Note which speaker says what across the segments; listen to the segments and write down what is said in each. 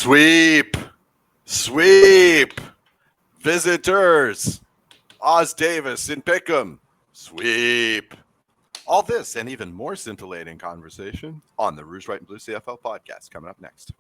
Speaker 1: Sweep! Sweep! Visitors! Oz Davis in Pickham. Sweep! All this and even more scintillating conversation on the Rouge, White, and Blue CFL podcast coming up next.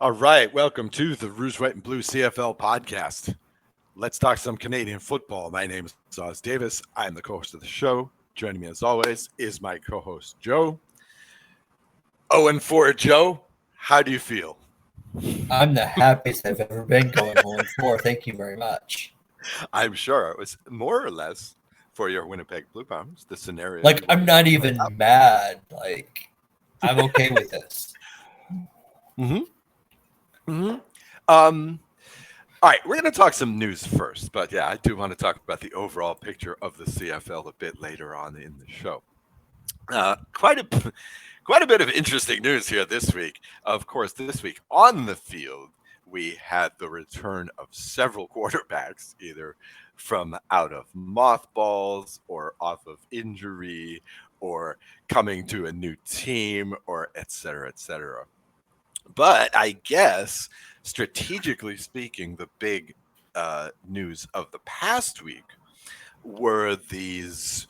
Speaker 1: All right, welcome to the Rouge, White, and Blue CFL podcast. Let's talk some Canadian football. My name is Oz Davis. I'm the co-host of the show. Joining me as always is my co-host, Joe. 0-4, Joe. How do you feel?
Speaker 2: I'm the happiest I've ever been going 0-4. Thank you very much.
Speaker 1: I'm sure it was more or less for your Winnipeg Blue Bombers, the scenario.
Speaker 2: Like, I'm not even mad. Like, I'm okay with this.
Speaker 1: All right, we're going to talk some news first, but yeah, I do want to talk about the overall picture of the CFL a bit later on in the show. Quite a bit of interesting news here this week. Of course, this week on the field, we had the return of several quarterbacks, either from out of mothballs or off of injury or coming to a new team or et cetera, et cetera. But I guess, strategically speaking, the big news of the past week were these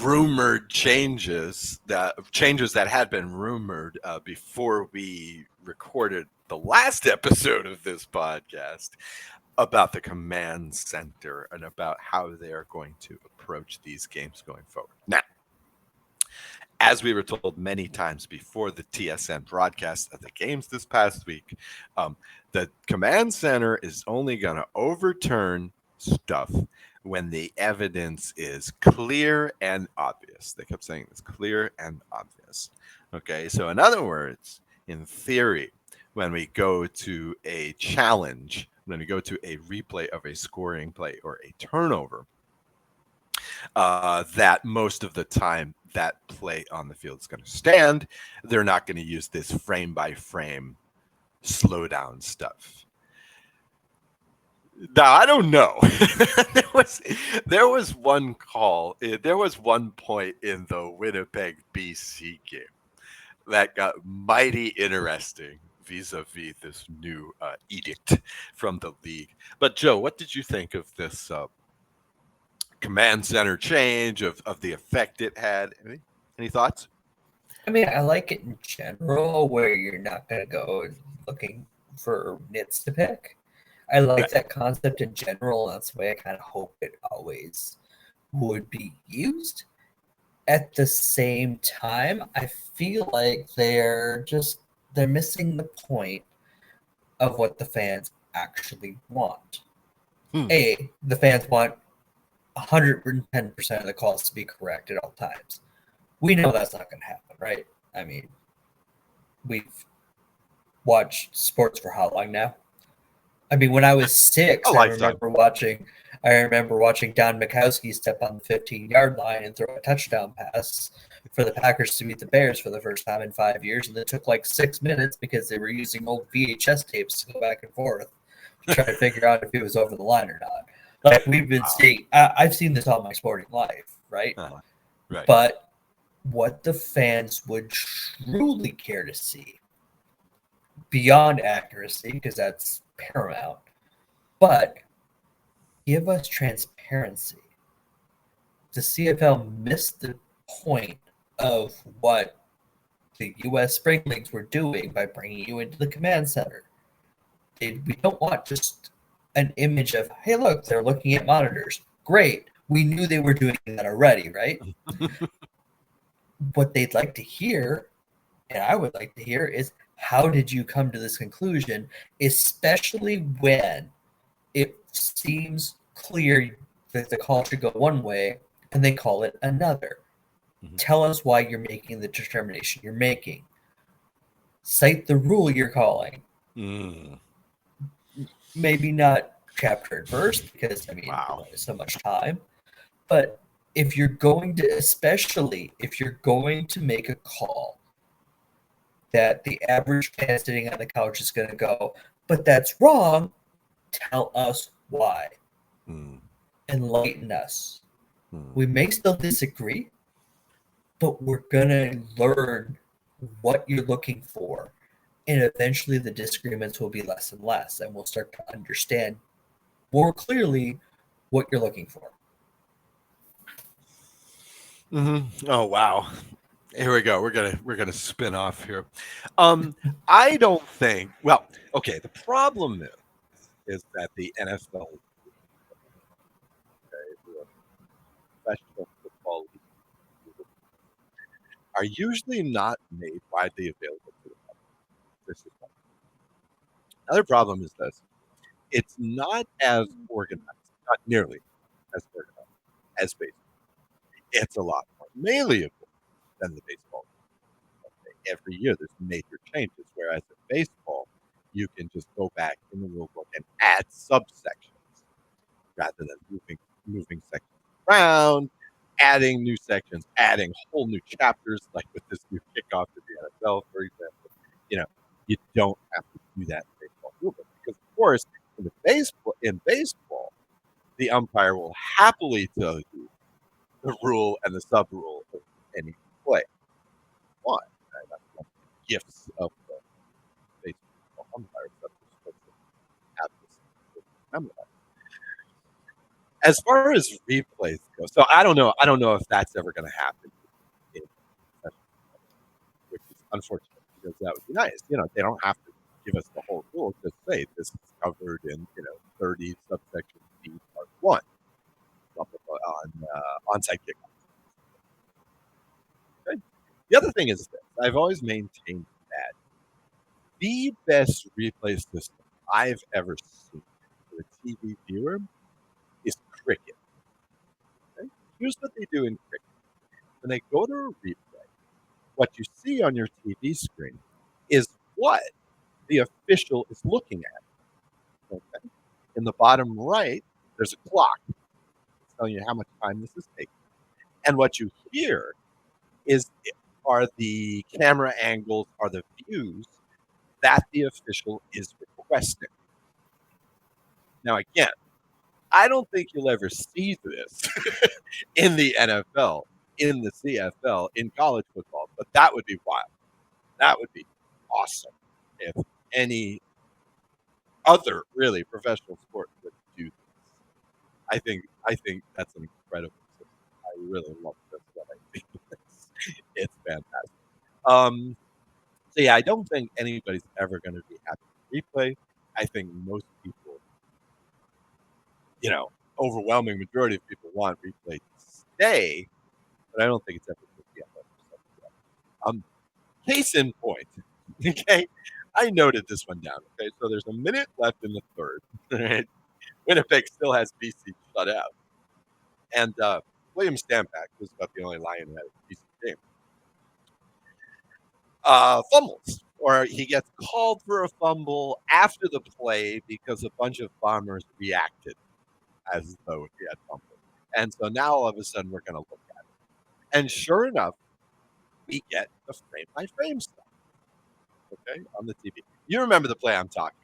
Speaker 1: rumored changes that had been rumored before we recorded the last episode of this podcast about the command center and about how they are going to approach these games going forward. Now, as we were told many times before the TSN broadcast of the games this past week, the command center is only going to overturn stuff when the evidence is clear and obvious. They kept saying it's clear and obvious. Okay, so in other words, in theory, when we go to a challenge, when we go to a replay of a scoring play or a turnover, that most of the time that play on the field is going to stand. They're not going to use this frame by frame slow down stuff. Now, I don't know. there was one call. There was one point in the Winnipeg BC game that got mighty interesting vis-a-vis this new edict from the league. But Joe, what did you think of this command center change, of the effect it had? Any thoughts?
Speaker 2: I mean, I like it in general where you're not going to go looking for nits to pick. I like that concept in general. That's the way I kind of hope it always would be used. At the same time, I feel like they're missing the point of what the fans actually want. The fans want 110% of the calls to be correct at all times. We know that's not going to happen, right? I mean, we've watched sports for how long now? I mean, when I was 6, I remember watching Don Mikowski step on the 15-yard line and throw a touchdown pass for the Packers to beat the Bears for the first time in 5 years, and it took like 6 minutes because they were using old VHS tapes to go back and forth to try to figure out if he was over the line or not. Like we've been seeing, I've seen this all my sporting life, right?
Speaker 1: Right.
Speaker 2: But what the fans would truly care to see, beyond accuracy, because that's paramount, but give us transparency. The CFL missed the point of what the U.S. Spring Leagues were doing by bringing you into the command center. We don't want just an image of, hey, look, they're looking at monitors. Great. We knew they were doing that already, right? What they'd like to hear, and I would like to hear, is how did you come to this conclusion, especially when it seems clear that the call should go one way and they call it another.
Speaker 1: Mhm.
Speaker 2: Tell us why you're making the determination you're making. Cite the rule you're calling.
Speaker 1: Mm.
Speaker 2: Maybe not chapter and verse, because I mean,
Speaker 1: Wow.
Speaker 2: there's so much time. But if you're going to, especially if you're going to make a call that the average fan sitting on the couch is going to go, but that's wrong, tell us why.
Speaker 1: Mm.
Speaker 2: Enlighten us.
Speaker 1: Mm.
Speaker 2: We may still disagree, but we're going to learn what you're looking for. And eventually the disagreements will be less and less, and we'll start to understand more clearly what you're looking for.
Speaker 1: Mm-hmm. Oh wow. Here we go. We're gonna spin off here. I don't think. Well, okay. The problem is that the NFL, the professional football league, are usually not made widely available to the public. This is one. Another problem is this: it's not as organized, not nearly as organized as baseball. It's a lot more malleable than the baseball. Every year there's major changes, whereas in baseball, you can just go back in the rule book and add subsections rather than moving sections around, adding new sections, adding whole new chapters, like with this new kickoff to the NFL, for example. You know, you don't have to do that in baseball rule book because, of course, in baseball, the umpire will happily tell you the rule and the sub rule of any play. Why? That's one of the gifts of the baseball umpire that we're supposed to have this memorized. As far as replays go, so I don't know. I don't know if that's ever going to happen, in which is unfortunate because that would be nice. You know, they don't have to give us the whole rule. Just say this is covered in 30 subsection B part 1 on onside kickoff. Okay? The other thing is this: I've always maintained that the best replay system I've ever seen for a TV viewer is cricket. Okay? Here's what they do in cricket. When they go to a replay, what you see on your TV screen is what the official is looking at. Okay? In the bottom right, there's a clock. It's telling you how much time this is taking. And what you hear are the camera angles, are the views that the official is requesting. Now, again, I don't think you'll ever see this in the NFL, in the CFL, in college football, but that would be wild. That would be awesome if any other really professional sport would do this. I think that's an incredible system. I really love this. What I think it's fantastic. So yeah, I don't think anybody's ever going to be happy with replay. I think most people, overwhelming majority of people want replay to stay, but I don't think it's ever going to be 100%. Case in point, okay, I noted this one down. Okay, so there's a minute left in the third. Right? Winnipeg still has BC shut out, and William Stampak was about the only Lion who had a decent game. Fumbles, or he gets called for a fumble after the play because a bunch of Bombers reacted as though he had fumbled. And so now all of a sudden we're going to look at it. And sure enough, we get the frame by frame stuff. Okay, on the TV. You remember the play I'm talking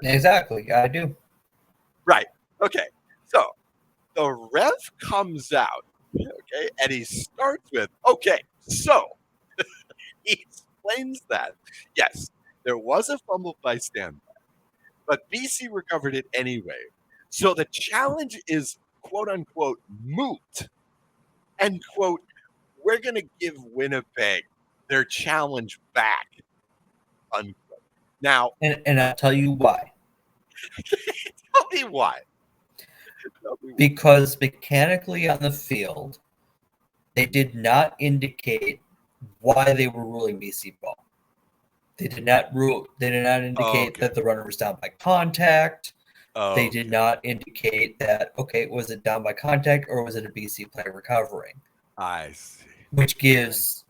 Speaker 2: about. Exactly, I do.
Speaker 1: Right. Okay. So the ref comes out. Okay. Okay, and he starts with, okay, so he explains that yes, there was a fumble by Stanback, but BC recovered it anyway. So the challenge is quote unquote moot. And quote, we're gonna give Winnipeg their challenge back. Unquote. Now,
Speaker 2: And I'll tell you why.
Speaker 1: tell me why. Tell me why.
Speaker 2: Because mechanically on the field, they did not indicate why they were ruling BC ball. They did not rule. They did not indicate
Speaker 1: Okay.
Speaker 2: that the runner was down by contact. They did
Speaker 1: Okay.
Speaker 2: not indicate that, okay, was it down by contact or was it a BC player recovering?
Speaker 1: I see.
Speaker 2: Which gives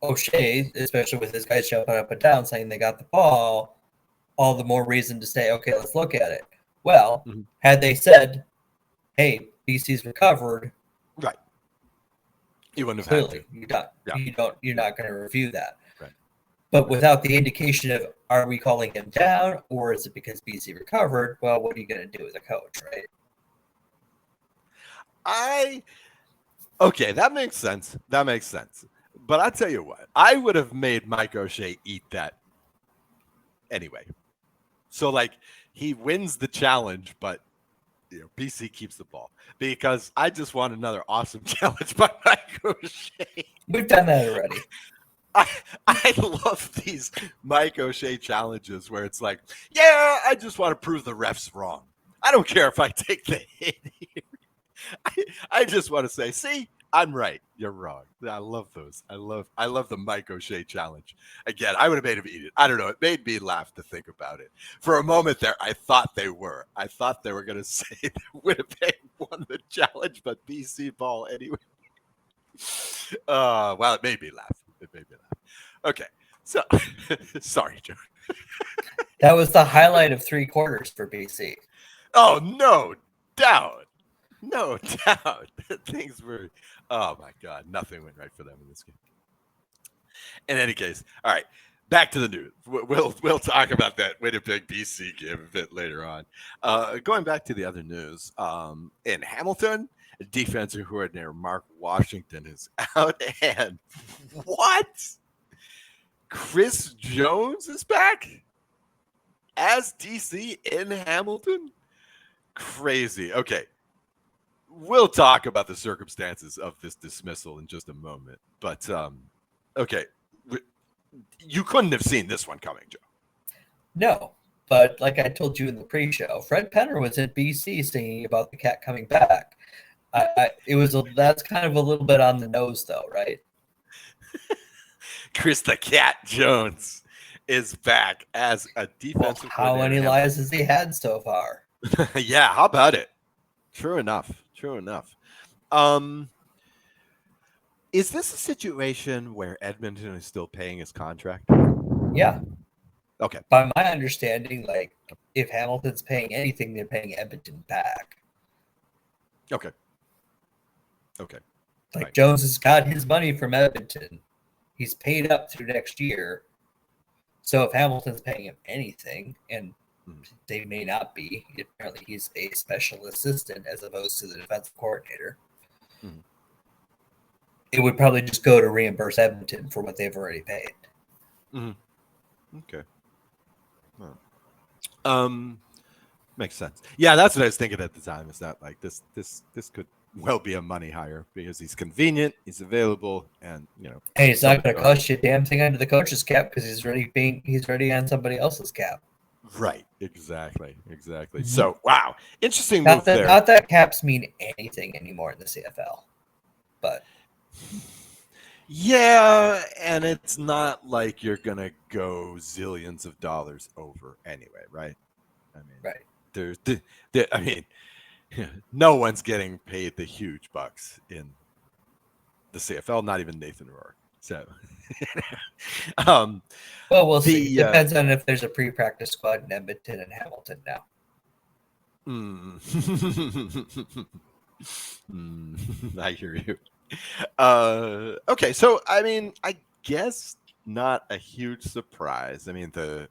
Speaker 2: O'Shea, especially with his guys jumping up and down saying they got the ball, all the more reason to say, okay, let's look at it. Well,
Speaker 1: Mhm.
Speaker 2: had they said, hey, BC's recovered,
Speaker 1: Right. You wouldn't have
Speaker 2: clearly
Speaker 1: had to.
Speaker 2: you're not going to review that.
Speaker 1: Right.
Speaker 2: But without the indication of are we calling him down or is it because BC recovered? Well, what are you going to do as a coach, right?
Speaker 1: Okay, that makes sense. That makes sense. But I tell you what, I would have made Mike O'Shea eat that anyway. So like he wins the challenge, but BC keeps the ball because I just want another awesome challenge by Mike O'Shea.
Speaker 2: We've done that already.
Speaker 1: I love these Mike O'Shea challenges where it's like, yeah, I just want to prove the refs wrong. I don't care if I take the hit here. I just want to say, see, I'm right. You're wrong. I love those. I love the Mike O'Shea challenge. Again, I would have made him eat it. I don't know. It made me laugh to think about it. For a moment there, I thought they were. I thought they were going to say that Winnipeg won the challenge, but BC ball anyway. Well, it made me laugh. It made me laugh. Okay. So, sorry, Joe.
Speaker 2: That was the highlight of 3 quarters for BC.
Speaker 1: Oh, no doubt. No doubt. Things were, oh my God, nothing went right for them in this game. In any case, all right, back to the news. We'll talk about that Winnipeg BC game a bit later on. Going back to the other news, in Hamilton, defensive coordinator Mark Washington is out, and what? Chris Jones is back as DC in Hamilton? Crazy. Okay. We'll talk about the circumstances of this dismissal in just a moment. But, okay. You couldn't have seen this one coming, Joe.
Speaker 2: No, but like I told you in the pre-show, Fred Penner was in BC singing about the cat coming back. That's kind of a little bit on the nose, though, right?
Speaker 1: Chris the Cat Jones is back as a defensive
Speaker 2: How many lies has he had so far?
Speaker 1: Yeah, how about it? True enough. True enough. Is this a situation where Edmonton is still paying his contract?
Speaker 2: Yeah.
Speaker 1: Okay.
Speaker 2: By my understanding, like if Hamilton's paying anything, they're paying Edmonton back.
Speaker 1: Okay. Okay.
Speaker 2: Like
Speaker 1: Right.
Speaker 2: Jones has got his money from Edmonton. He's paid up through next year. So if Hamilton's paying him anything, and they may not be, apparently he's a special assistant as opposed to the defensive coordinator.
Speaker 1: Mhm.
Speaker 2: It would probably just go to reimburse Edmonton for what they've already paid.
Speaker 1: Mm-hmm. Okay. Makes sense. Yeah, that's what I was thinking at the time. Is that like this could well be a money hire because he's convenient, he's available, and
Speaker 2: Hey, it's not going to cost you a damn thing under the coach's cap because he's already on somebody else's cap.
Speaker 1: Right. Exactly.
Speaker 2: Mm-hmm.
Speaker 1: So wow, interesting move there.
Speaker 2: Not that caps mean anything anymore in the CFL, but
Speaker 1: yeah, and it's not like you're gonna go zillions of dollars over anyway, right? I mean,
Speaker 2: right.
Speaker 1: I mean, no one's getting paid the huge bucks in the CFL, not even Nathan Rourke. So,
Speaker 2: well, we'll see. Depends on if there's a pre-practice squad in Edmonton and Hamilton now.
Speaker 1: I hear you. Okay, so I mean, I guess not a huge surprise. I mean, the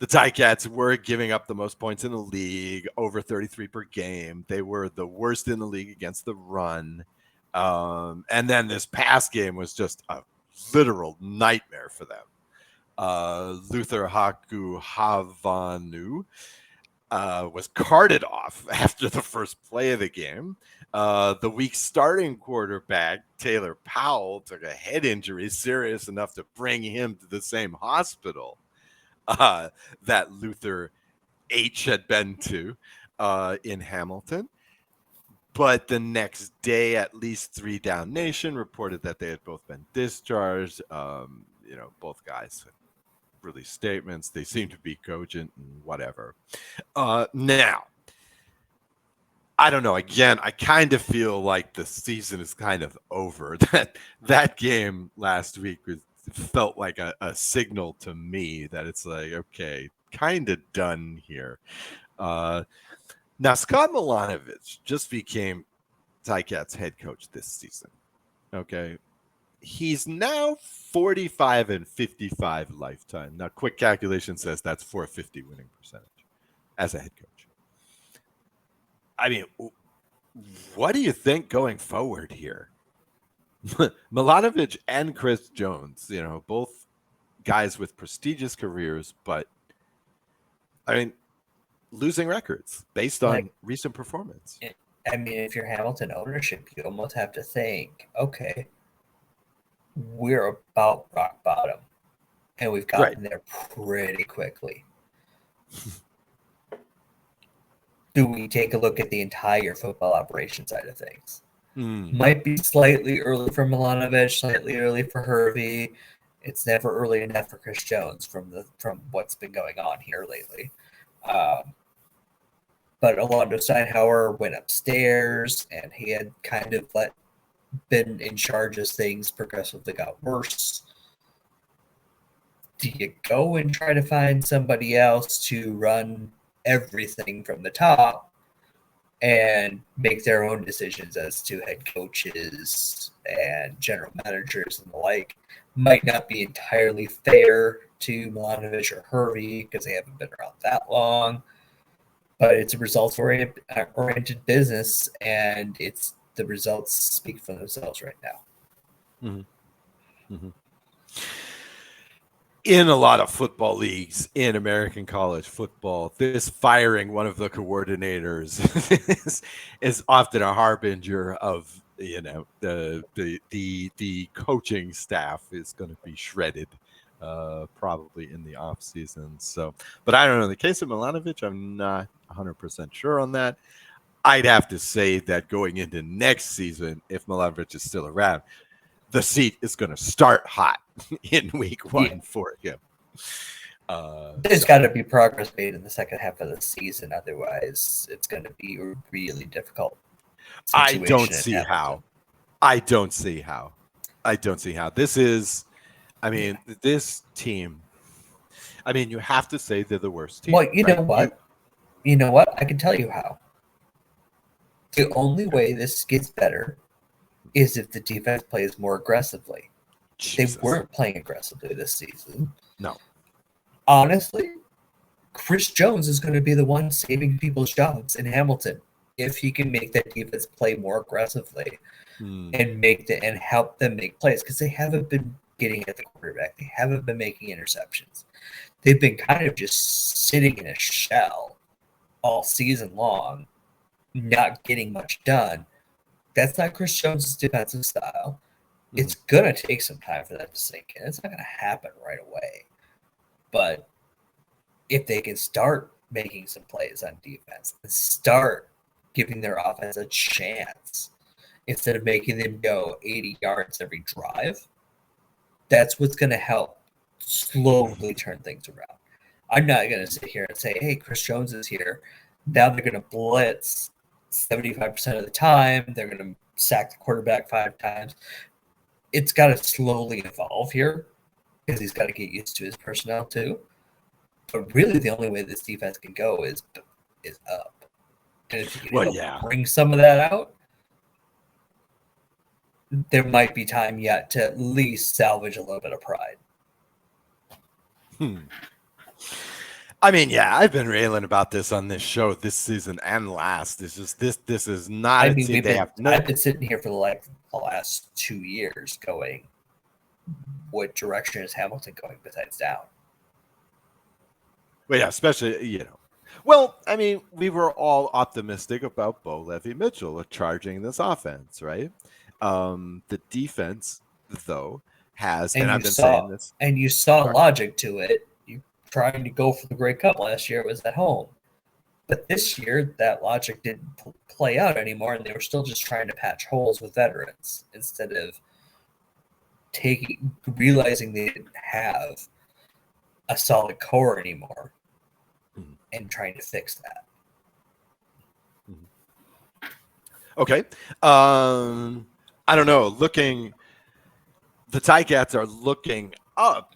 Speaker 1: Ticats were giving up the most points in the league, over 33 per game. They were the worst in the league against the run. And then this past game was just a literal nightmare for them. Luther Haku Havanu was carted off after the first play of the game. The week starting quarterback, Taylor Powell, took a head injury serious enough to bring him to the same hospital that Luther H had been to in Hamilton. But the next day, at least 3 Down Nation reported that they had both been discharged. Both guys released statements. They seemed to be cogent and whatever. Now, I don't know. Again, I kind of feel like the season is kind of over. That game last week felt like a signal to me that it's like, okay, kind of done here. Now, Scott Milanovic just became Ticats head coach this season. Okay. He's now 45-55 lifetime. Now, quick calculation says that's 450 winning percentage as a head coach. I mean, what do you think going forward here? Milanovic and Chris Jones, both guys with prestigious careers, but I mean, losing records based on recent performance.
Speaker 2: I mean, if you're Hamilton ownership, you almost have to think, okay, we're about rock bottom, and we've gotten there pretty quickly. Do we take a look at the entire football operation side of things? Might be slightly early for Milanovic, slightly early for Hervey. It's never early enough for Chris Jones from what's been going on here lately. But Orlando Steinhauer went upstairs, and he had kind of been in charge as things progressively got worse. Do you go and try to find somebody else to run everything from the top and make their own decisions as to head coaches and general managers and the like? Might not be entirely fair to Milanovic or Hervey because they haven't been around that long. But it's a results-oriented business, and the results speak for themselves right now.
Speaker 1: Mm-hmm. Mm-hmm. In a lot of football leagues, in American college football, this firing one of the coordinators is often a harbinger of the coaching staff is going to be shredded. Probably in the off season. So, but I don't know. In the case of Milanovic, I'm not 100% sure on that. I'd have to say that going into next season, if Milanovic is still around, the seat is going to start hot in week 1 for him.
Speaker 2: There's got to be progress made in the second half of the season. Otherwise, it's going to be a really difficult situation.
Speaker 1: I don't see how. This is, this team, you have to say they're the worst team.
Speaker 2: Well, you know what? I can tell you how. The only way this gets better is if the defense plays more aggressively. Jesus. They weren't playing aggressively this season.
Speaker 1: No.
Speaker 2: Honestly, Chris Jones is going to be the one saving people's jobs in Hamilton if he can make that defense play more aggressively and help them make plays, because they haven't been getting at the quarterback. They haven't been making interceptions. They've been kind of just sitting in a shell all season long, not getting much done. That's not Chris Jones' defensive style. It's going to take some time for that to sink in. It's not going to happen right away. But if they can start making some plays on defense and start giving their offense a chance instead of making them go 80 yards every drive, that's what's going to help slowly turn things around. I'm not going to sit here and say, hey, Chris Jones is here. Now they're going to blitz 75% of the time. They're going to sack the quarterback 5 times. It's got to slowly evolve here because he's got to get used to his personnel too. But really, the only way this defense can go is up. And if you can bring some of that out, there might be time yet to at least salvage a little bit of pride.
Speaker 1: I mean, yeah, I've been railing about this on this show this season and last. It's just this is not
Speaker 2: I
Speaker 1: a
Speaker 2: mean,
Speaker 1: team. They have no.
Speaker 2: I've been sitting here for the last 2 years going, what direction is Hamilton going besides down?
Speaker 1: Well, yeah, especially Well, I mean, we were all optimistic about Bo Levy Mitchell charging this offense, right? The defense, though, has, and
Speaker 2: And
Speaker 1: I've been saying this.
Speaker 2: you saw
Speaker 1: Sorry.
Speaker 2: logic to it. You trying to go for the Grey Cup last year, it was at home. But this year, that logic didn't play out anymore, and they were still just trying to patch holes with veterans instead of realizing they didn't have a solid core anymore
Speaker 1: Mhm.
Speaker 2: and trying to fix that.
Speaker 1: Okay. I don't know. The Ticats are looking up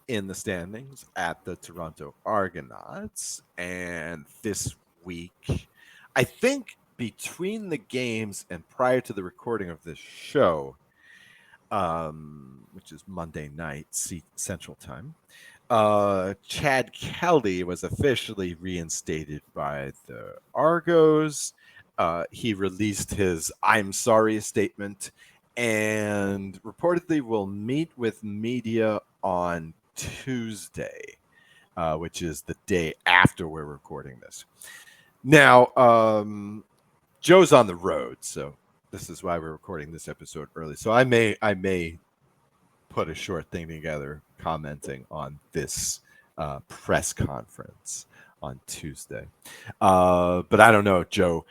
Speaker 1: in the standings at the Toronto Argonauts, and this week, I think between the games and prior to the recording of this show, which is Monday night Central Time, Chad Kelly was officially reinstated by the Argos. He released his "I'm sorry" statement and reportedly will meet with media on Tuesday, which is the day after we're recording this. Now, Joe's on the road, so this is why we're recording this episode early. So I may put a short thing together commenting on this press conference on Tuesday. But I don't know, Joe.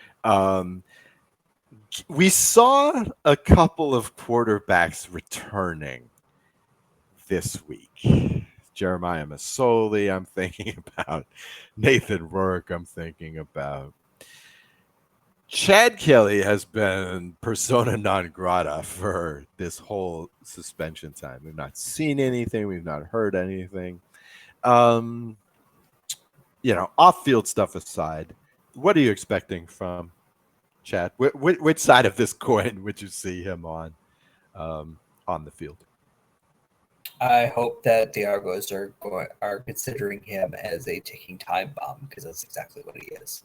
Speaker 1: We saw a couple of quarterbacks returning this week. Jeremiah Masoli, I'm thinking about. Nathan Rourke, I'm thinking about. Chad Kelly has been persona non grata for this whole suspension time. We've not seen anything. We've not heard anything. Off-field stuff aside, what are you expecting from Chad? Which side of this coin would you see him on the field?
Speaker 2: I hope that the Argos are considering him as a ticking time bomb, because that's exactly what he is.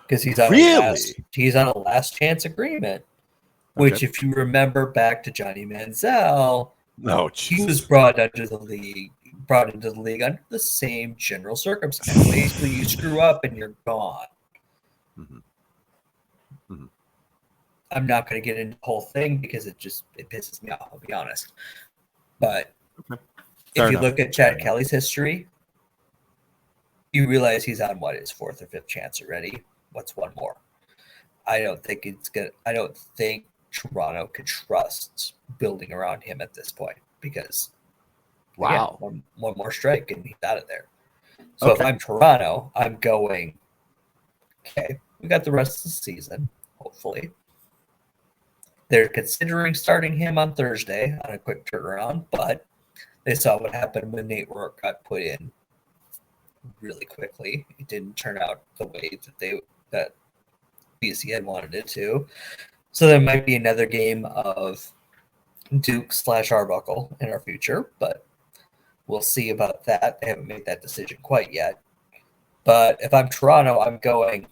Speaker 2: Because he's on a last chance agreement, which, if you remember back to Johnny Manziel, he was brought into the league under the same general circumstance. Basically, you screw up and you're gone.
Speaker 1: Mm-hmm. Mm-hmm.
Speaker 2: I'm not going to get into the whole thing because it pisses me off, I'll be honest. But if you look at Chad Kelly's history, you realize he's on his fourth or fifth chance already. What's one more? I don't think Toronto could trust building around him at this point, because again, one more strike and he's out of there. So if I'm Toronto, I'm going, okay, we got the rest of the season, hopefully. They're considering starting him on Thursday on a quick turnaround, but they saw what happened when Nate Rourke got put in really quickly. It didn't turn out the way that BC had wanted it to. So there might be another game of Duke / Arbuckle in our future, but we'll see about that. They haven't made that decision quite yet. But if I'm Toronto, I'm going,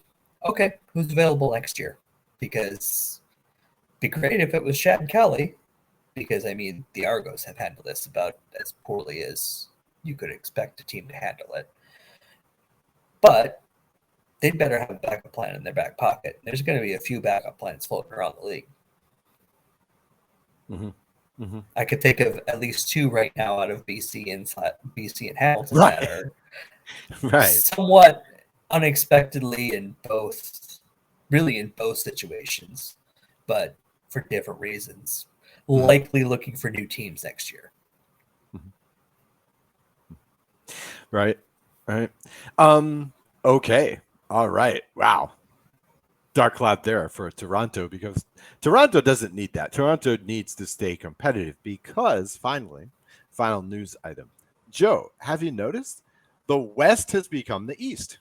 Speaker 2: okay, who's available next year? Because it'd be great if it was Chad Kelly, because, I mean, the Argos have handled this about as poorly as you could expect a team to handle it. But they'd better have a backup plan in their back pocket. There's going to be a few backup plans floating around the league.
Speaker 1: Mm-hmm. Mm-hmm.
Speaker 2: I could think of at least two right now out of BC and Hamilton that are somewhat unexpectedly in both situations, but for different reasons. Mm-hmm. Likely looking for new teams next year.
Speaker 1: Right. Okay. All right. Wow. Dark cloud there for Toronto, because Toronto doesn't need that. Toronto needs to stay competitive because, final news item. Joe, have you noticed the West has become the East?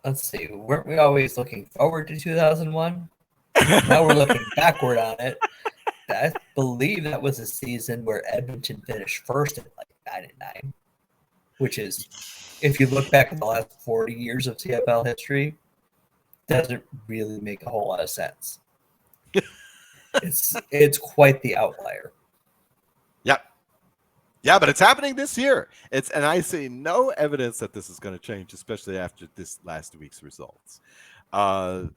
Speaker 2: Let's see, weren't we always looking forward to 2001? Now we're looking backward on it. I believe that was a season where Edmonton finished first at like 9-9, which is, if you look back at the last 40 years of CFL history, doesn't really make a whole lot of sense. It's quite the outlier.
Speaker 3: Yep. Yeah, but it's happening this year. And I see no evidence that this is going to change, especially after this last week's results. And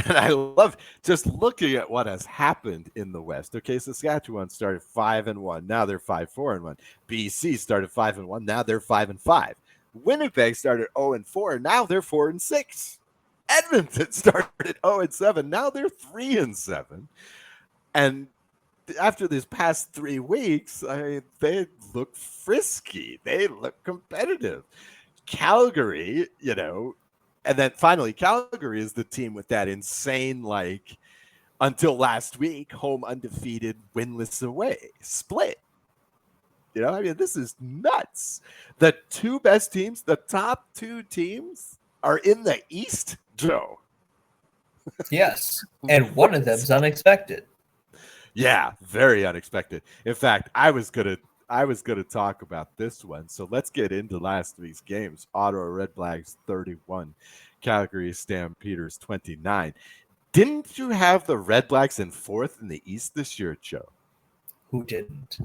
Speaker 3: I love just looking at what has happened in the West. Okay, Saskatchewan started 5-1, now they're 5-4-1. BC started 5-1, now they're 5-5. Winnipeg started 0-4, now they're 4-6. Edmonton started 0-7, now they're 3-7. And after these past 3 weeks, they look frisky. They look competitive. Calgary, and then finally Calgary is the team with that insane, like, until last week, home undefeated, winless away split. This is nuts. The 2 best teams, the top 2 teams are in the East, Joe.
Speaker 2: Yes, and one of them's unexpected.
Speaker 3: Yeah, very unexpected. In fact, I was gonna talk about this one. So let's get into last week's games. Ottawa Redblacks 31, Calgary Stampeders 29. Didn't you have the Redblacks in 4th in the East this year, Joe?
Speaker 2: Who didn't?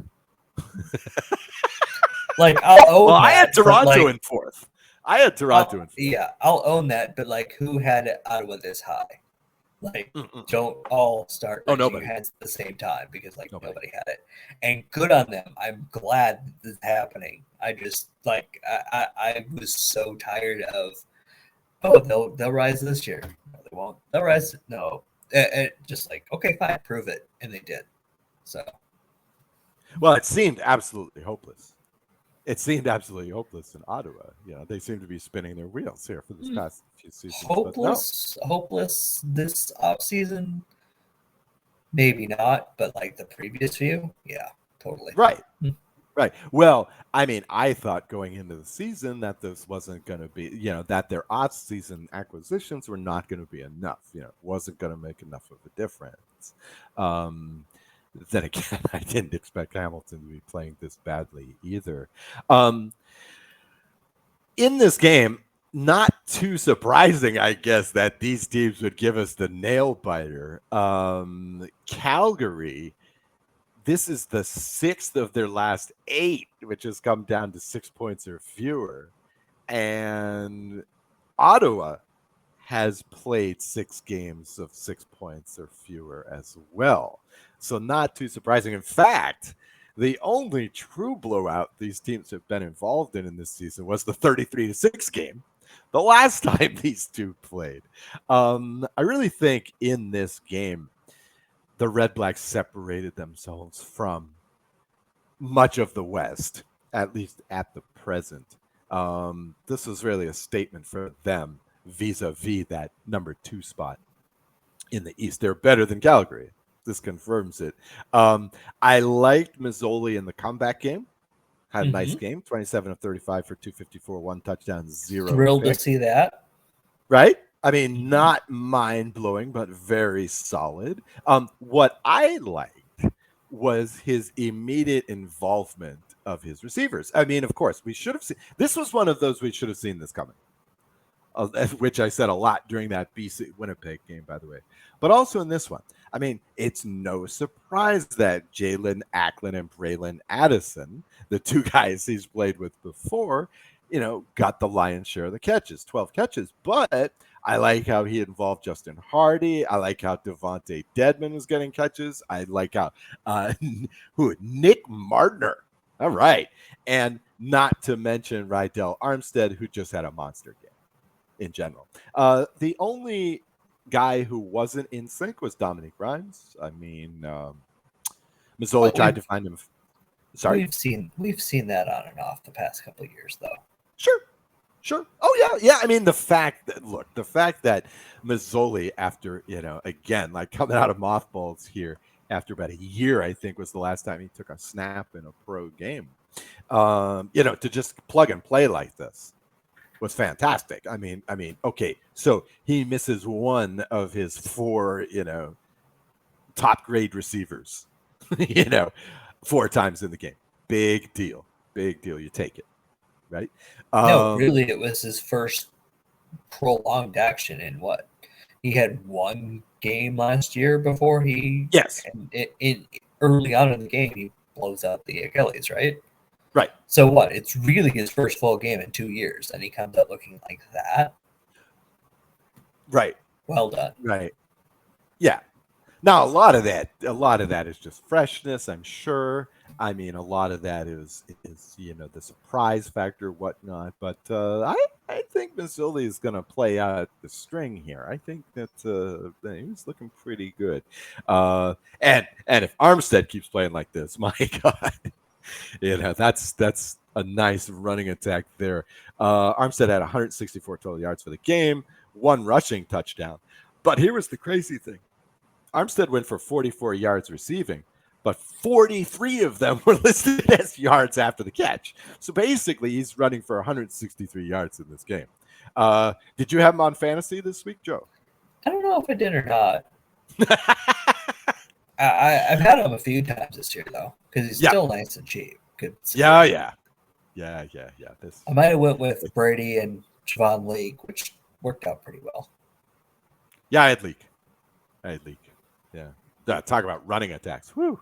Speaker 2: Like, I'll own
Speaker 3: well,
Speaker 2: that.
Speaker 3: I had Toronto
Speaker 2: like,
Speaker 3: in 4th. I had Toronto in 4th.
Speaker 2: Yeah, I'll own that. But like, who had Ottawa this high? Like, don't all start raising your hands at the same time, because like nobody had it. And good on them. I'm glad this is happening. I just I was so tired of, they'll rise this year. No, they won't. They'll rise. No. And just like, okay, fine, prove it. And they did. So,
Speaker 3: well, it seemed absolutely hopeless. It seemed absolutely hopeless in Ottawa. They seem to be spinning their wheels here for this past few seasons.
Speaker 2: Hopeless this offseason? Maybe not, but like the previous few, yeah, totally.
Speaker 3: Right. Right. Well, I mean, I thought going into the season that this wasn't going to be, that their off-season acquisitions were not going to be enough. It wasn't going to make enough of a difference. Then again, I didn't expect Hamilton to be playing this badly either. In this game, not too surprising, I guess, that these teams would give us the nail biter. Calgary, this is the 6th of their last 8, which has come down to 6 points or fewer. And Ottawa has played 6 games of 6 points or fewer as well. So not too surprising. In fact, the only true blowout these teams have been involved in this season was the 33-6 game, the last time these two played. I really think in this game, the Red Blacks separated themselves from much of the West, at least at the present. This was really a statement for them vis-a-vis that number 2 spot in the East. They're better than Calgary. This confirms it. I liked Mazzoli in the comeback game. Had a nice game, 27 of 35 for 254, 1 touchdown, 0.
Speaker 2: Thrilled to see that.
Speaker 3: Right? I mean, not mind-blowing, but very solid. What I liked was his immediate involvement of his receivers. I mean, of course, we should have seen. This was one of those we should have seen this coming. Which I said a lot during that BC Winnipeg game, by the way. But also in this one. I mean, it's no surprise that Jalen Acklin and Braylon Addison, the 2 guys he's played with before, got the lion's share of the catches, 12 catches. But I like how he involved Justin Hardy. I like how Devontae Dedman was getting catches. I like how Nick Martner. All right. And not to mention Rydell Armstead, who just had a monster game. In general, the only guy who wasn't in sync was Dominic Grimes. I mean, Mazzoli tried to find him. Sorry,
Speaker 2: we've seen that on and off the past couple of years, though.
Speaker 3: Sure. Oh yeah. I mean, the fact that Mazzoli, after again, like coming out of mothballs here after about a year, I think was the last time he took a snap in a pro game. To just plug and play like this was fantastic. I mean, okay, so he misses one of his 4, top grade receivers you know, 4 times in the game. Big deal. Big deal. You take it, right?
Speaker 2: No, really, it was his first prolonged action in what? He had one game last year before he.
Speaker 3: Yes.
Speaker 2: In early on in the game, he blows out the Achilles, right?
Speaker 3: Right.
Speaker 2: So what? It's really his first full game in 2 years, and he comes out looking like that.
Speaker 3: Right.
Speaker 2: Well done.
Speaker 3: Right. Yeah. Now a lot of that is just freshness, I'm sure. I mean, a lot of that is the surprise factor, whatnot. But I think Mazzoli is going to play out the string here. I think that he's looking pretty good. And if Armstead keeps playing like this, my God, that's a nice running attack there. Armstead had 164 total yards for the game, 1 rushing touchdown. But here was the crazy thing. Armstead went for 44 yards receiving, but 43 of them were listed as yards after the catch. So basically, he's running for 163 yards in this game. Did you have him on fantasy this week, Joe?
Speaker 2: I don't know if I did or not. I've had him a few times this year, though, because he's still nice and cheap. Good.
Speaker 3: Yeah.
Speaker 2: I might have went with Brady and Javon Leake, which worked out pretty well.
Speaker 3: Yeah, I had Leake. Yeah. Talk about running attacks. Whew.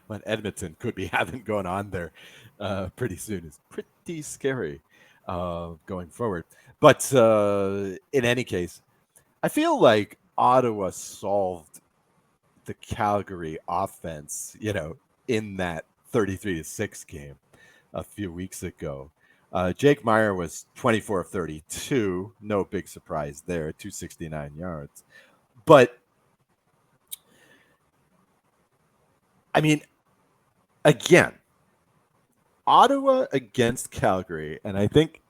Speaker 3: What Edmonton could be having going on there pretty soon is pretty scary going forward. But in any case, I feel like Ottawa solved the Calgary offense, in that 33-6 game a few weeks ago. Jake Meyer was 24 of 32. No big surprise there, 269 yards. But I mean, again, Ottawa against Calgary, and I think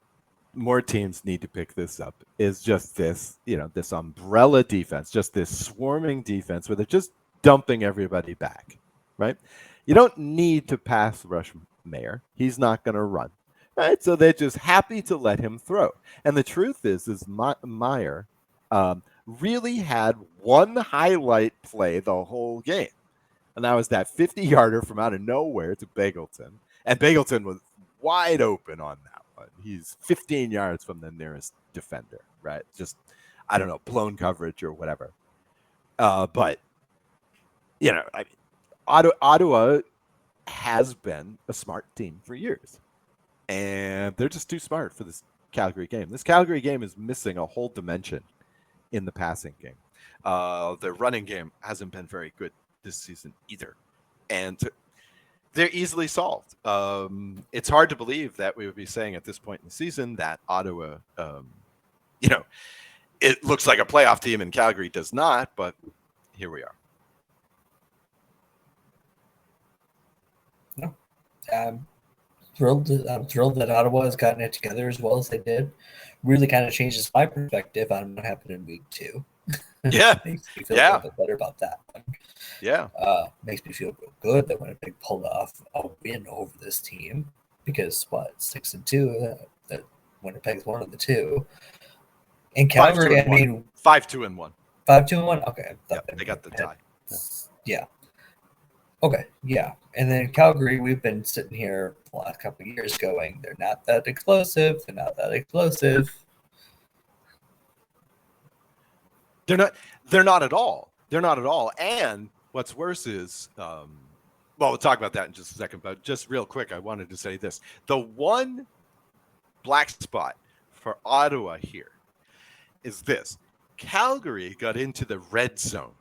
Speaker 3: more teams need to pick this up, is just this, this umbrella defense, just this swarming defense where they're just dumping everybody back, right? You don't need to pass rush Mayer. He's not going to run, right? So they're just happy to let him throw. And the truth is Meyer really had one highlight play the whole game. And that was that 50-yarder from out of nowhere to Bagleton. And Bagleton was wide open on that one. He's 15 yards from the nearest defender, right? Just, I don't know, blown coverage or whatever. But, Ottawa has been a smart team for years. And they're just too smart for this Calgary game. This Calgary game is missing a whole dimension in the passing game. The running game hasn't been very good this season either. And they're easily solved. It's hard to believe that we would be saying at this point in the season that Ottawa, it looks like a playoff team and Calgary does not, but here we are.
Speaker 2: No, I'm thrilled that Ottawa has gotten it together as well as they did. Really kind of changes my perspective on what happened in week 2.
Speaker 3: Yeah.
Speaker 2: Makes me feel a little bit better about that one.
Speaker 1: Yeah.
Speaker 2: Makes me feel real good that Winnipeg pulled off a win over this team because 6-2, that Winnipeg's one of the two. In Calgary,
Speaker 1: 5-2-1.
Speaker 2: 5-2-1. Okay,
Speaker 1: They got the tie.
Speaker 2: Yeah. Okay, yeah. And then Calgary, we've been sitting here the last couple of years going, they're not that explosive. They're not that explosive.
Speaker 1: They're not at all. They're not at all. And what's worse is, we'll talk about that in just a second, but just real quick, I wanted to say this. The one black spot for Ottawa here is this. Calgary got into the red zone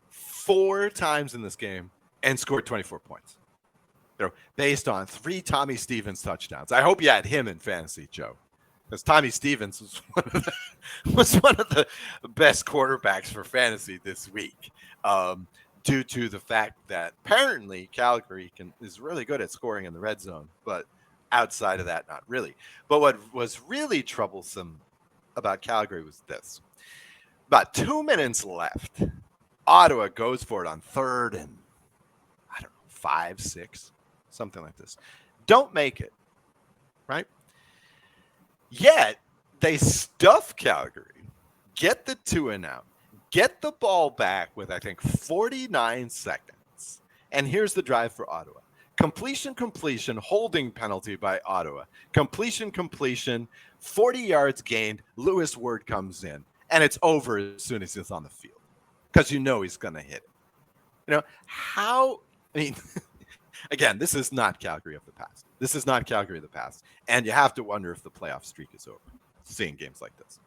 Speaker 1: 4 times in this game and scored 24 points. Based on 3 Tommy Stevens touchdowns. I hope you had him in fantasy, Joe. Because Tommy Stevens was one of the best quarterbacks for fantasy this week, due to the fact that apparently Calgary is really good at scoring in the red zone, but outside of that, not really. But what was really troublesome about Calgary was this. About 2 minutes left. Ottawa goes for it on 3rd and, 5, 6, something like this. Don't make it, right? Yet, they stuff Calgary, get the 2 and out, get the ball back with, I think, 49 seconds,
Speaker 3: And here's the drive for Ottawa. Completion, holding penalty by Ottawa. Completion, 40 yards gained. Lewis Word comes in, and it's over as soon as he's on the field because you know he's going to hit it. You know, how, I mean, again, this is not Calgary of the past. This is not Calgary of the past. And you have to wonder if the playoff streak is over, seeing games like this.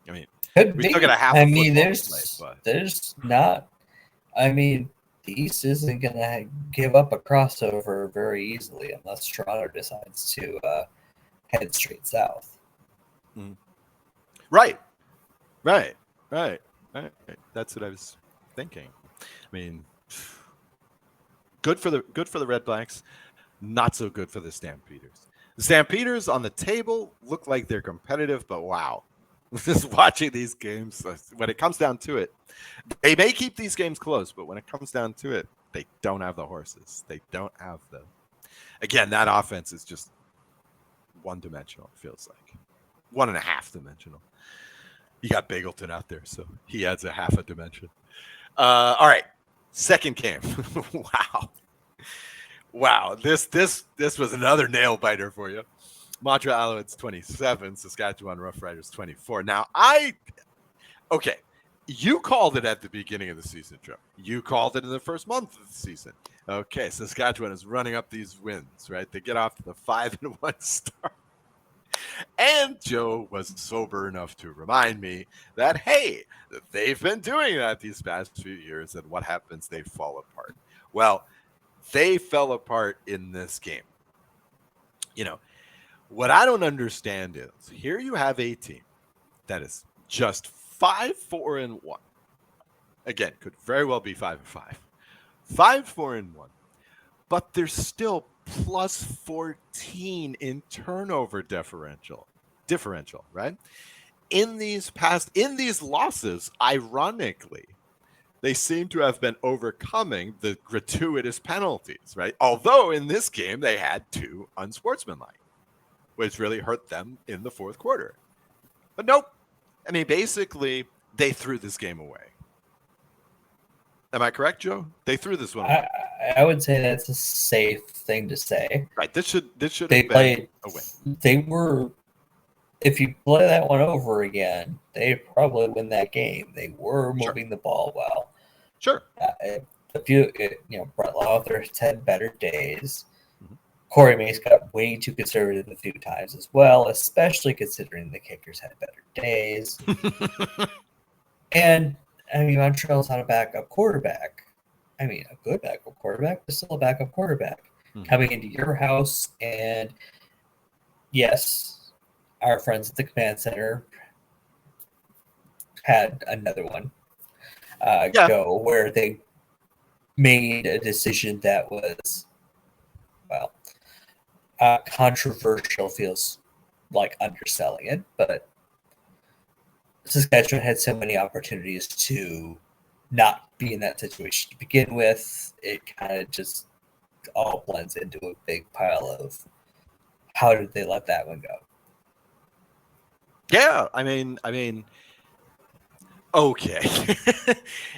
Speaker 3: I mean,
Speaker 2: Could
Speaker 3: we
Speaker 2: be.
Speaker 3: still got a half
Speaker 2: I
Speaker 3: a
Speaker 2: mean,
Speaker 3: football
Speaker 2: there's
Speaker 3: to play, but
Speaker 2: there's not. I mean, the East isn't going to give up a crossover very easily unless Toronto decides to head straight south.
Speaker 3: Right. That's what I was thinking. I mean, good for the Red Blacks, not so good for the Stampeders. The Stampeders on the table look like they're competitive, but wow. Just watching these games, when it comes down to it, they may keep these games close, but when it comes down to it, they don't have the horses. They don't have the. Again, that offense is just one-dimensional, it feels like. 1.5 dimensional. You got Bagleton out there, so he adds a half a dimension. All right, second game. Wow. This was another nail biter for you. Montreal Alouettes 27, Saskatchewan Roughriders 24. Now, okay, you called it at the beginning of the season, Joe. You called it in the first month of the season. Okay, Saskatchewan is running up these wins, right? They get off to the 5-1 start. And Joe was sober enough to remind me that, hey, they've been doing that these past few years, and what happens? They fall apart. Well, they fell apart in this game. You know, what I don't understand is here you have a team that is just 5-4-1. Again, could very well be 5-5. 5-4-1. But they're still plus 14 in turnover differential, right? In these losses, ironically, they seem to have been overcoming the gratuitous penalties, right? Although in this game they had 2 unsportsmanlike, which really hurt them in the fourth quarter. But nope. I mean, basically, they threw this game away. Am I correct, Joe? They threw this one away.
Speaker 2: I would say that's a safe thing to say.
Speaker 3: Right. This should
Speaker 2: They
Speaker 3: have been
Speaker 2: played.
Speaker 3: a win.
Speaker 2: They were. If you play that one over again, they'd probably win that game. They were moving the ball well.
Speaker 3: Sure.
Speaker 2: Brett Lauther's had better days. Corey Mace got way too conservative a few times as well, especially considering the kickers had better days. And, I mean, Montreal's not a backup quarterback. I mean, a good backup quarterback, but still a backup quarterback coming into your house. And, yes, our friends at the command center had another one go where they made a decision that was, well, controversial, feels like underselling it, but Saskatchewan had so many opportunities to not be in that situation to begin with. It kind of just all blends into a big pile of how did they let that one go?
Speaker 3: Yeah, I mean, okay.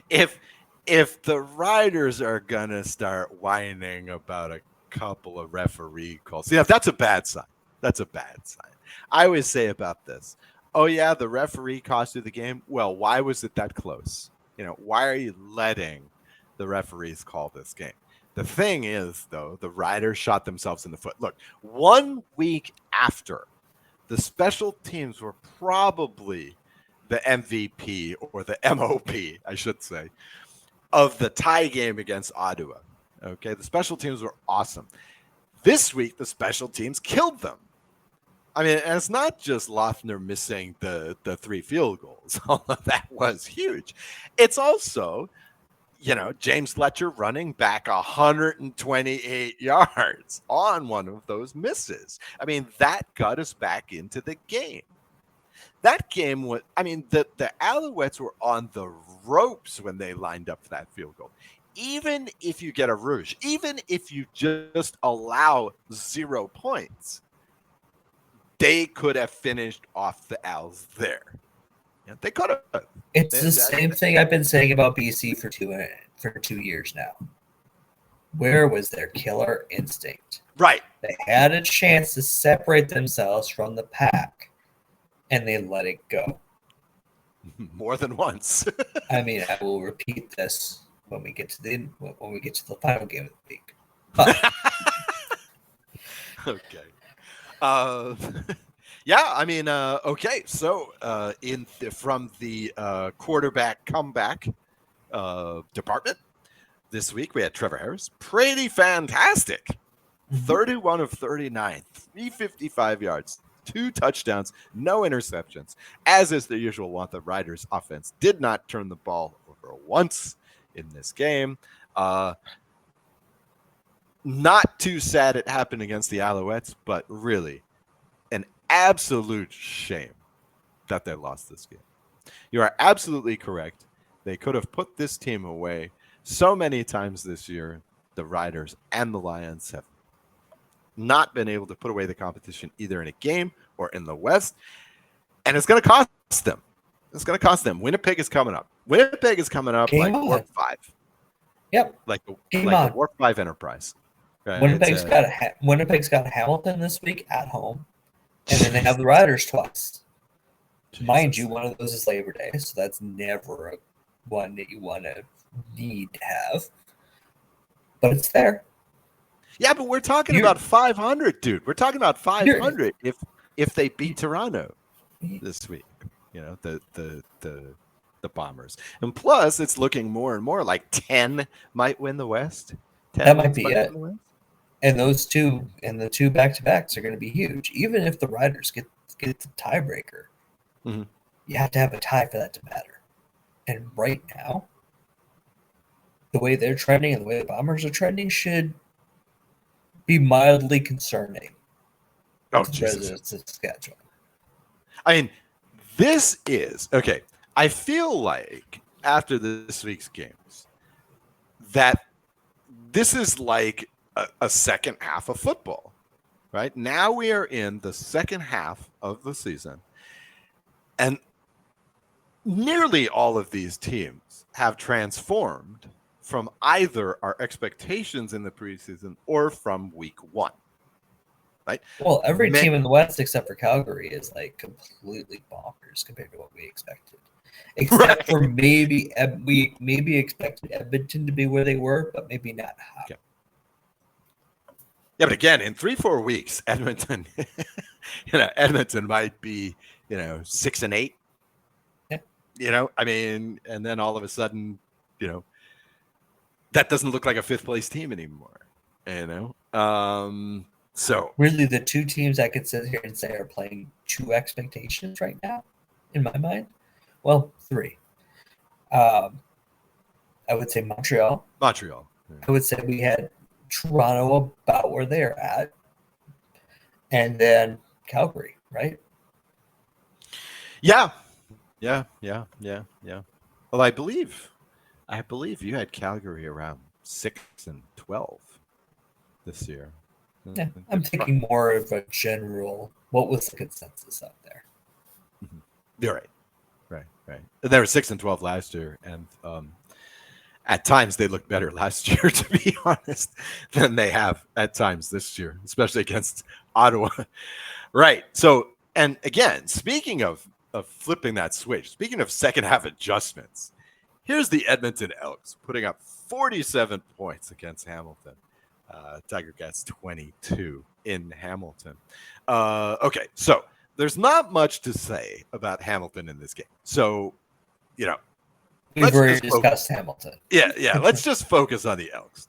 Speaker 3: if the Riders are gonna start whining about a couple of referee calls, yeah, that's a bad sign. That's a bad sign. I always say about this, oh yeah, the referee cost you the game. Well, why was it that close? You know, why are you letting the referees call this game? The thing is, though, the Riders shot themselves in the foot. Look, 1 week after, the special teams were probably the MVP or the MOP, I should say, of the tie game against Ottawa. Okay, the special teams were awesome. This week, the special teams killed them. I mean, and it's not just Loeffner missing the 3 field goals. All of that was huge. It's also, James Fletcher running back 128 yards on one of those misses. I mean, that got us back into the game. That game was, I mean, the Alouettes were on the ropes when they lined up for that field goal. Even if you get a Rouge, even if you just allow 0 points, they could have finished off the Als there. Yeah, they could have.
Speaker 2: It's the same thing I've been saying about BC for 2 years now. Where was their killer instinct?
Speaker 1: Right.
Speaker 2: They had a chance to separate themselves from the pack, and they let it go.
Speaker 1: More than once.
Speaker 2: I mean, I will repeat this when we get to the final game of the week. But
Speaker 1: Okay. Uh, yeah, I mean, okay. So, from the quarterback comeback department this week, we had Trevor Harris, pretty fantastic. 31 of 39, 355 yards, 2 touchdowns, no interceptions. As is the usual want, the Riders' offense did not turn the ball over once in this game. Not too sad it happened against the Alouettes, but really an absolute shame that they lost this game. You are absolutely correct. They could have put this team away so many times this year. The Riders and the Lions have not been able to put away the competition either in a game or in the West, and it's going to cost them. It's going to cost them. Winnipeg is coming up. Winnipeg is coming up
Speaker 2: Game
Speaker 1: like
Speaker 2: on.
Speaker 1: Warp 5.
Speaker 2: Yep.
Speaker 1: Like
Speaker 2: Game
Speaker 1: a
Speaker 2: on.
Speaker 1: Warp 5 Enterprise. Right?
Speaker 2: Winnipeg's got Hamilton this week at home, and then they have the Riders twice. Mind you, one of those is Labor Day, so that's never a one that you want to need to have. But it's there.
Speaker 1: Yeah, but we're talking about 500, dude. We're talking about 500 if they beat Toronto this week. You know, the Bombers. And plus, it's looking more and more like 10 might win the West. 10
Speaker 2: That might be
Speaker 1: win
Speaker 2: it.
Speaker 1: the West.
Speaker 2: And those two and the two back-to-backs are going to be huge. Even if the Riders get the tiebreaker,
Speaker 1: Mhm.
Speaker 2: you have to have a tie for that to matter. And right now, the way they're trending and the way the Bombers are trending should be mildly concerning
Speaker 1: Oh,
Speaker 2: to the
Speaker 1: Jesus.
Speaker 2: residents of Saskatchewan.
Speaker 1: I mean, this is okay. I feel like after this week's games that this is like a second half of football, right? Now we are in the second half of the season, and nearly all of these teams have transformed from either our expectations in the preseason or from week one. Right?
Speaker 2: Well, every team in the West except for Calgary is like completely bonkers compared to what we expected. Except for maybe we maybe expected Edmonton to be where they were, but maybe not how.
Speaker 1: Okay. Yeah, but again, in 3-4 weeks, Edmonton, Edmonton might be, 6-8.
Speaker 2: Yeah.
Speaker 1: I mean, and then all of a sudden, that doesn't look like a fifth place team anymore. So
Speaker 2: really, the two teams I could sit here and say are playing to expectations right now, in my mind. Well, 3. I would say Montreal.
Speaker 1: Montreal. Yeah.
Speaker 2: I would say we had Toronto about where they're at, and then Calgary, right?
Speaker 1: Yeah. Well, I believe you had Calgary around 6-12 this year.
Speaker 2: Yeah, I'm thinking more of a general. What was the consensus out there?
Speaker 1: You're right. They were 6-12 last year, and at times they looked better last year, to be honest, than they have at times this year, especially against Ottawa. Right. So, and again, speaking of flipping that switch, speaking of second half adjustments, here's the Edmonton Elks putting up 47 points against Hamilton. Tiger Cats 22 in Hamilton. Okay, so there's not much to say about Hamilton in this game. So,
Speaker 2: We've already discussed Hamilton.
Speaker 1: Yeah. Let's just focus on the Elks.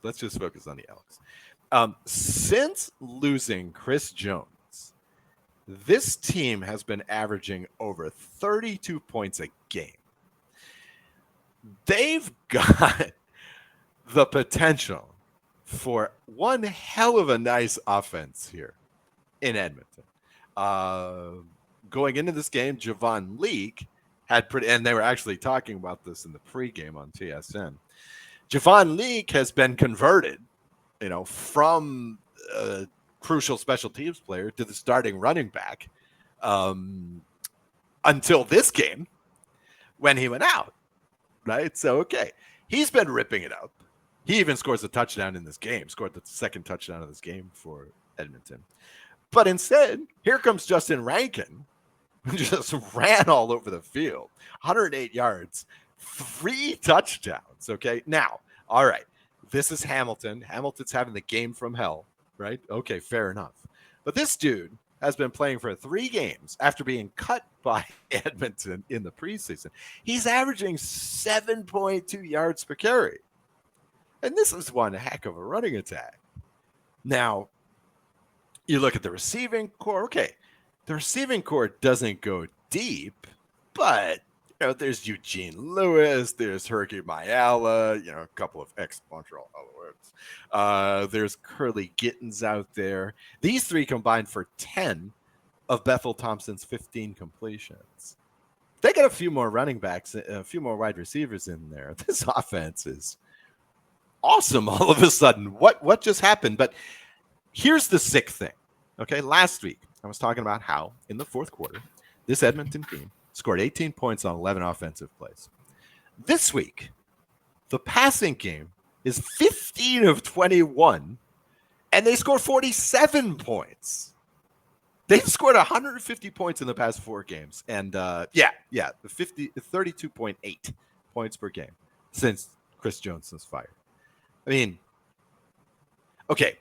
Speaker 1: Since losing Chris Jones, this team has been averaging over 32 points a game. They've got the potential for one hell of a nice offense here in Edmonton. Going into this game, Javon Leake had and they were actually talking about this in the pregame on TSN. Javon Leake has been converted, from a crucial special teams player to the starting running back until this game when he went out, right? So, okay, he's been ripping it up.
Speaker 3: He even scores a touchdown in this game, scored the second touchdown of this game for Edmonton. But instead, here comes Justin Rankin, who just ran all over the field. 108 yards, 3 touchdowns. Okay. Now, all right. This is Hamilton. Hamilton's having the game from hell, right? Okay, fair enough. But this dude has been playing for 3 games after being cut by Edmonton in the preseason. He's averaging 7.2 yards per carry. And this is one heck of a running attack. Now, you look at the receiving core. Okay, the receiving core doesn't go deep, but there's Eugene Lewis, there's Herky Mayala, a couple of ex-Montreal Alouettes. There's Curly Gittins out there. These 3 combined for 10 of Bethel Thompson's 15 completions. They got a few more running backs, a few more wide receivers in there. This offense is awesome all of a sudden. What just happened? But here's the sick thing. Okay, last week I was talking about how in the fourth quarter, this Edmonton team scored 18 points on 11 offensive plays. This week, the passing game is 15 of 21, and they scored 47 points. They've scored 150 points in the past 4 games, and 32.8 points per game since Chris Johnson's fired. I mean, okay,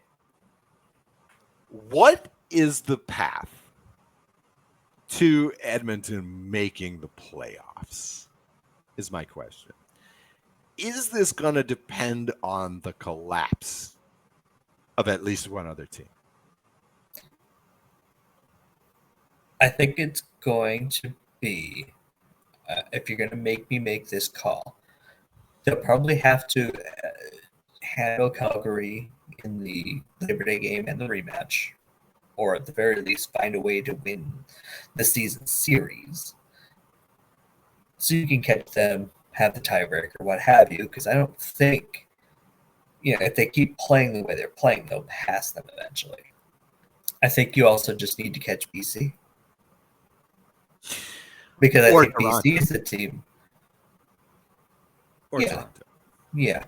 Speaker 3: what is the path to Edmonton making the playoffs is my question. Is this going to depend on the collapse of at least one other team?
Speaker 2: I think it's going to be, if you're going to make me make this call, they'll probably have to handle Calgary in the Labor Day game and the rematch, or at the very least find a way to win the season series so you can catch them, have the tiebreaker, what have you, because I don't think, if they keep playing the way they're playing, they'll pass them eventually. I think you also just need to catch BC. Because I think Toronto. BC is the team.
Speaker 3: Or Toronto.
Speaker 2: Yeah.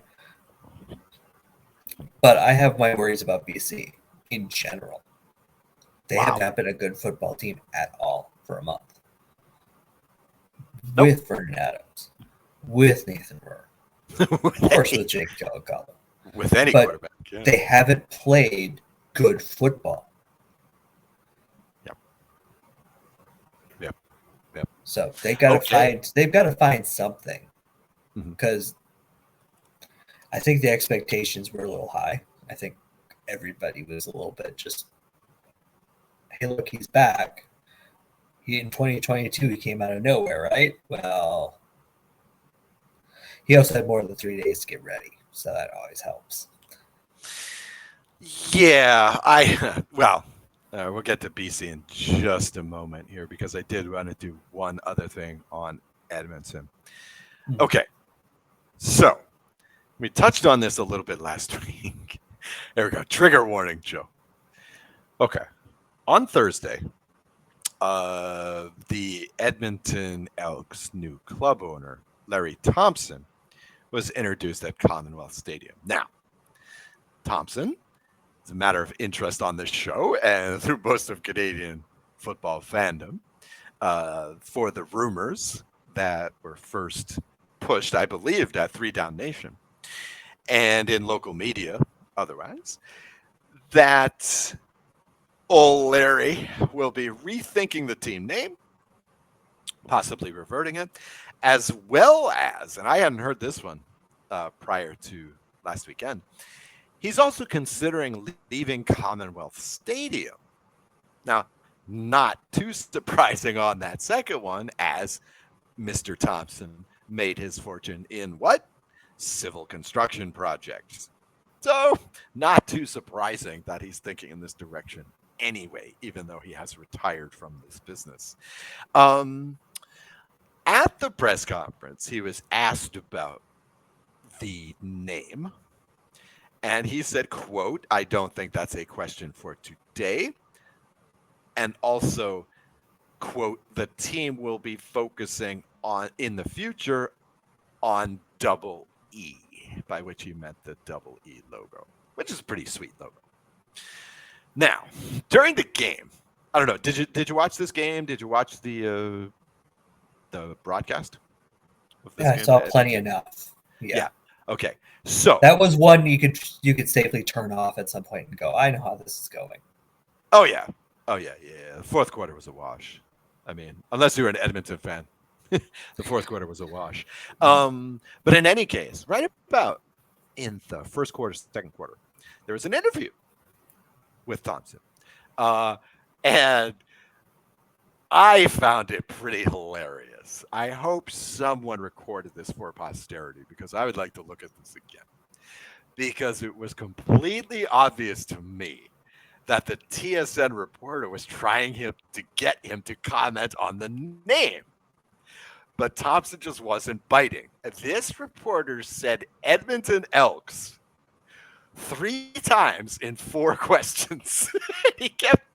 Speaker 2: But I have my worries about BC in general. They have not been a good football team at all for a month. Nope. With Vernon Adams, with Nathan Rohr, of course with Jake Delgado.
Speaker 1: With any quarterback.
Speaker 2: Yeah. They haven't played good football.
Speaker 1: Yep.
Speaker 2: So they've got to find something, because I think the expectations were a little high. I think everybody was a little bit just, hey, look, he's back. In 2022, he came out of nowhere, right? Well, he also had more than 3 days to get ready, so that always helps.
Speaker 1: Yeah, we'll get to BC in just a moment here, because I did want to do one other thing on Edmonton. Okay, so we touched on this a little bit last week. There we go. Trigger warning, Joe. Okay. On Thursday, the Edmonton Elks' new club owner, Larry Thompson, was introduced at Commonwealth Stadium. Now, Thompson is a matter of interest on this show and through most of Canadian football fandom for the rumors that were first pushed, I believed, at 3 Down Nation and in local media otherwise, that old Larry will be rethinking the team name, possibly reverting it, as well as, and I hadn't heard this one prior to last weekend, he's also considering leaving Commonwealth Stadium. Now, not too surprising on that second one, as Mr. Thompson made his fortune in what? Civil construction projects. So, not too surprising that he's thinking in this direction anyway, even though he has retired from this business. At the press conference, he was asked about the name, and he said, quote, "I don't think that's a question for today." And also, quote, "The team will be focusing on, in the future, on Double E."
Speaker 3: by which he meant the double E logo, which is a pretty sweet logo. Now, during the game, I don't know. Did you watch this game? Did you watch the broadcast of this
Speaker 2: Yeah, I
Speaker 3: game?
Speaker 2: saw plenty enough.
Speaker 3: Yeah. Okay. So
Speaker 2: that was one you could safely turn off at some point and go, I know how this is going.
Speaker 3: Oh yeah. The fourth quarter was a wash. I mean, unless you're an Edmonton fan, the fourth quarter was a wash. But in any case, right about in the first quarter, second quarter, there was an interview with Thompson, and I found it pretty hilarious. I hope someone recorded this for posterity because I would like to look at this again, because it was completely obvious to me that the TSN reporter was trying to get him to comment on the name. But Thompson just wasn't biting. This reporter said Edmonton Elks 3 times in 4 questions. He kept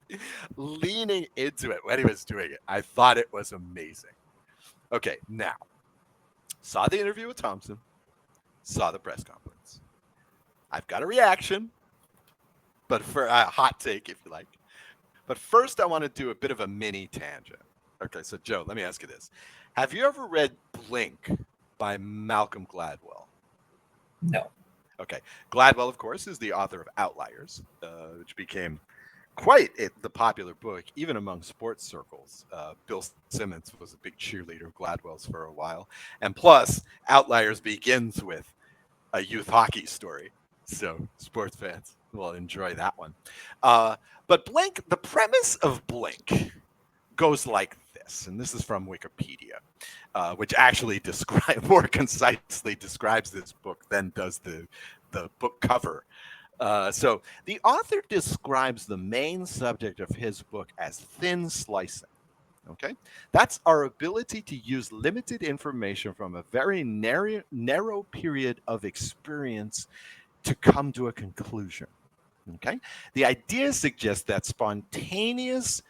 Speaker 3: leaning into it when he was doing it. I thought it was amazing. Okay, now, saw the interview with Thompson, saw the press conference. I've got a reaction, but for a hot take, if you like. But first, I want to do a bit of a mini tangent. Okay, so Joe, let me ask you this. Have you ever read Blink by Malcolm Gladwell?
Speaker 2: No.
Speaker 3: Okay. Gladwell, of course, is the author of Outliers, which became quite the popular book, even among sports circles. Bill Simmons was a big cheerleader of Gladwell's for a while. And plus, Outliers begins with a youth hockey story. So sports fans will enjoy that one. But Blink, the premise of Blink goes like this, and this is from Wikipedia, which actually more concisely describes this book than does the book cover. So the author describes the main subject of his book as thin slicing. Okay, that's our ability to use limited information from a very narrow period of experience to come to a conclusion. Okay, the idea suggests that spontaneous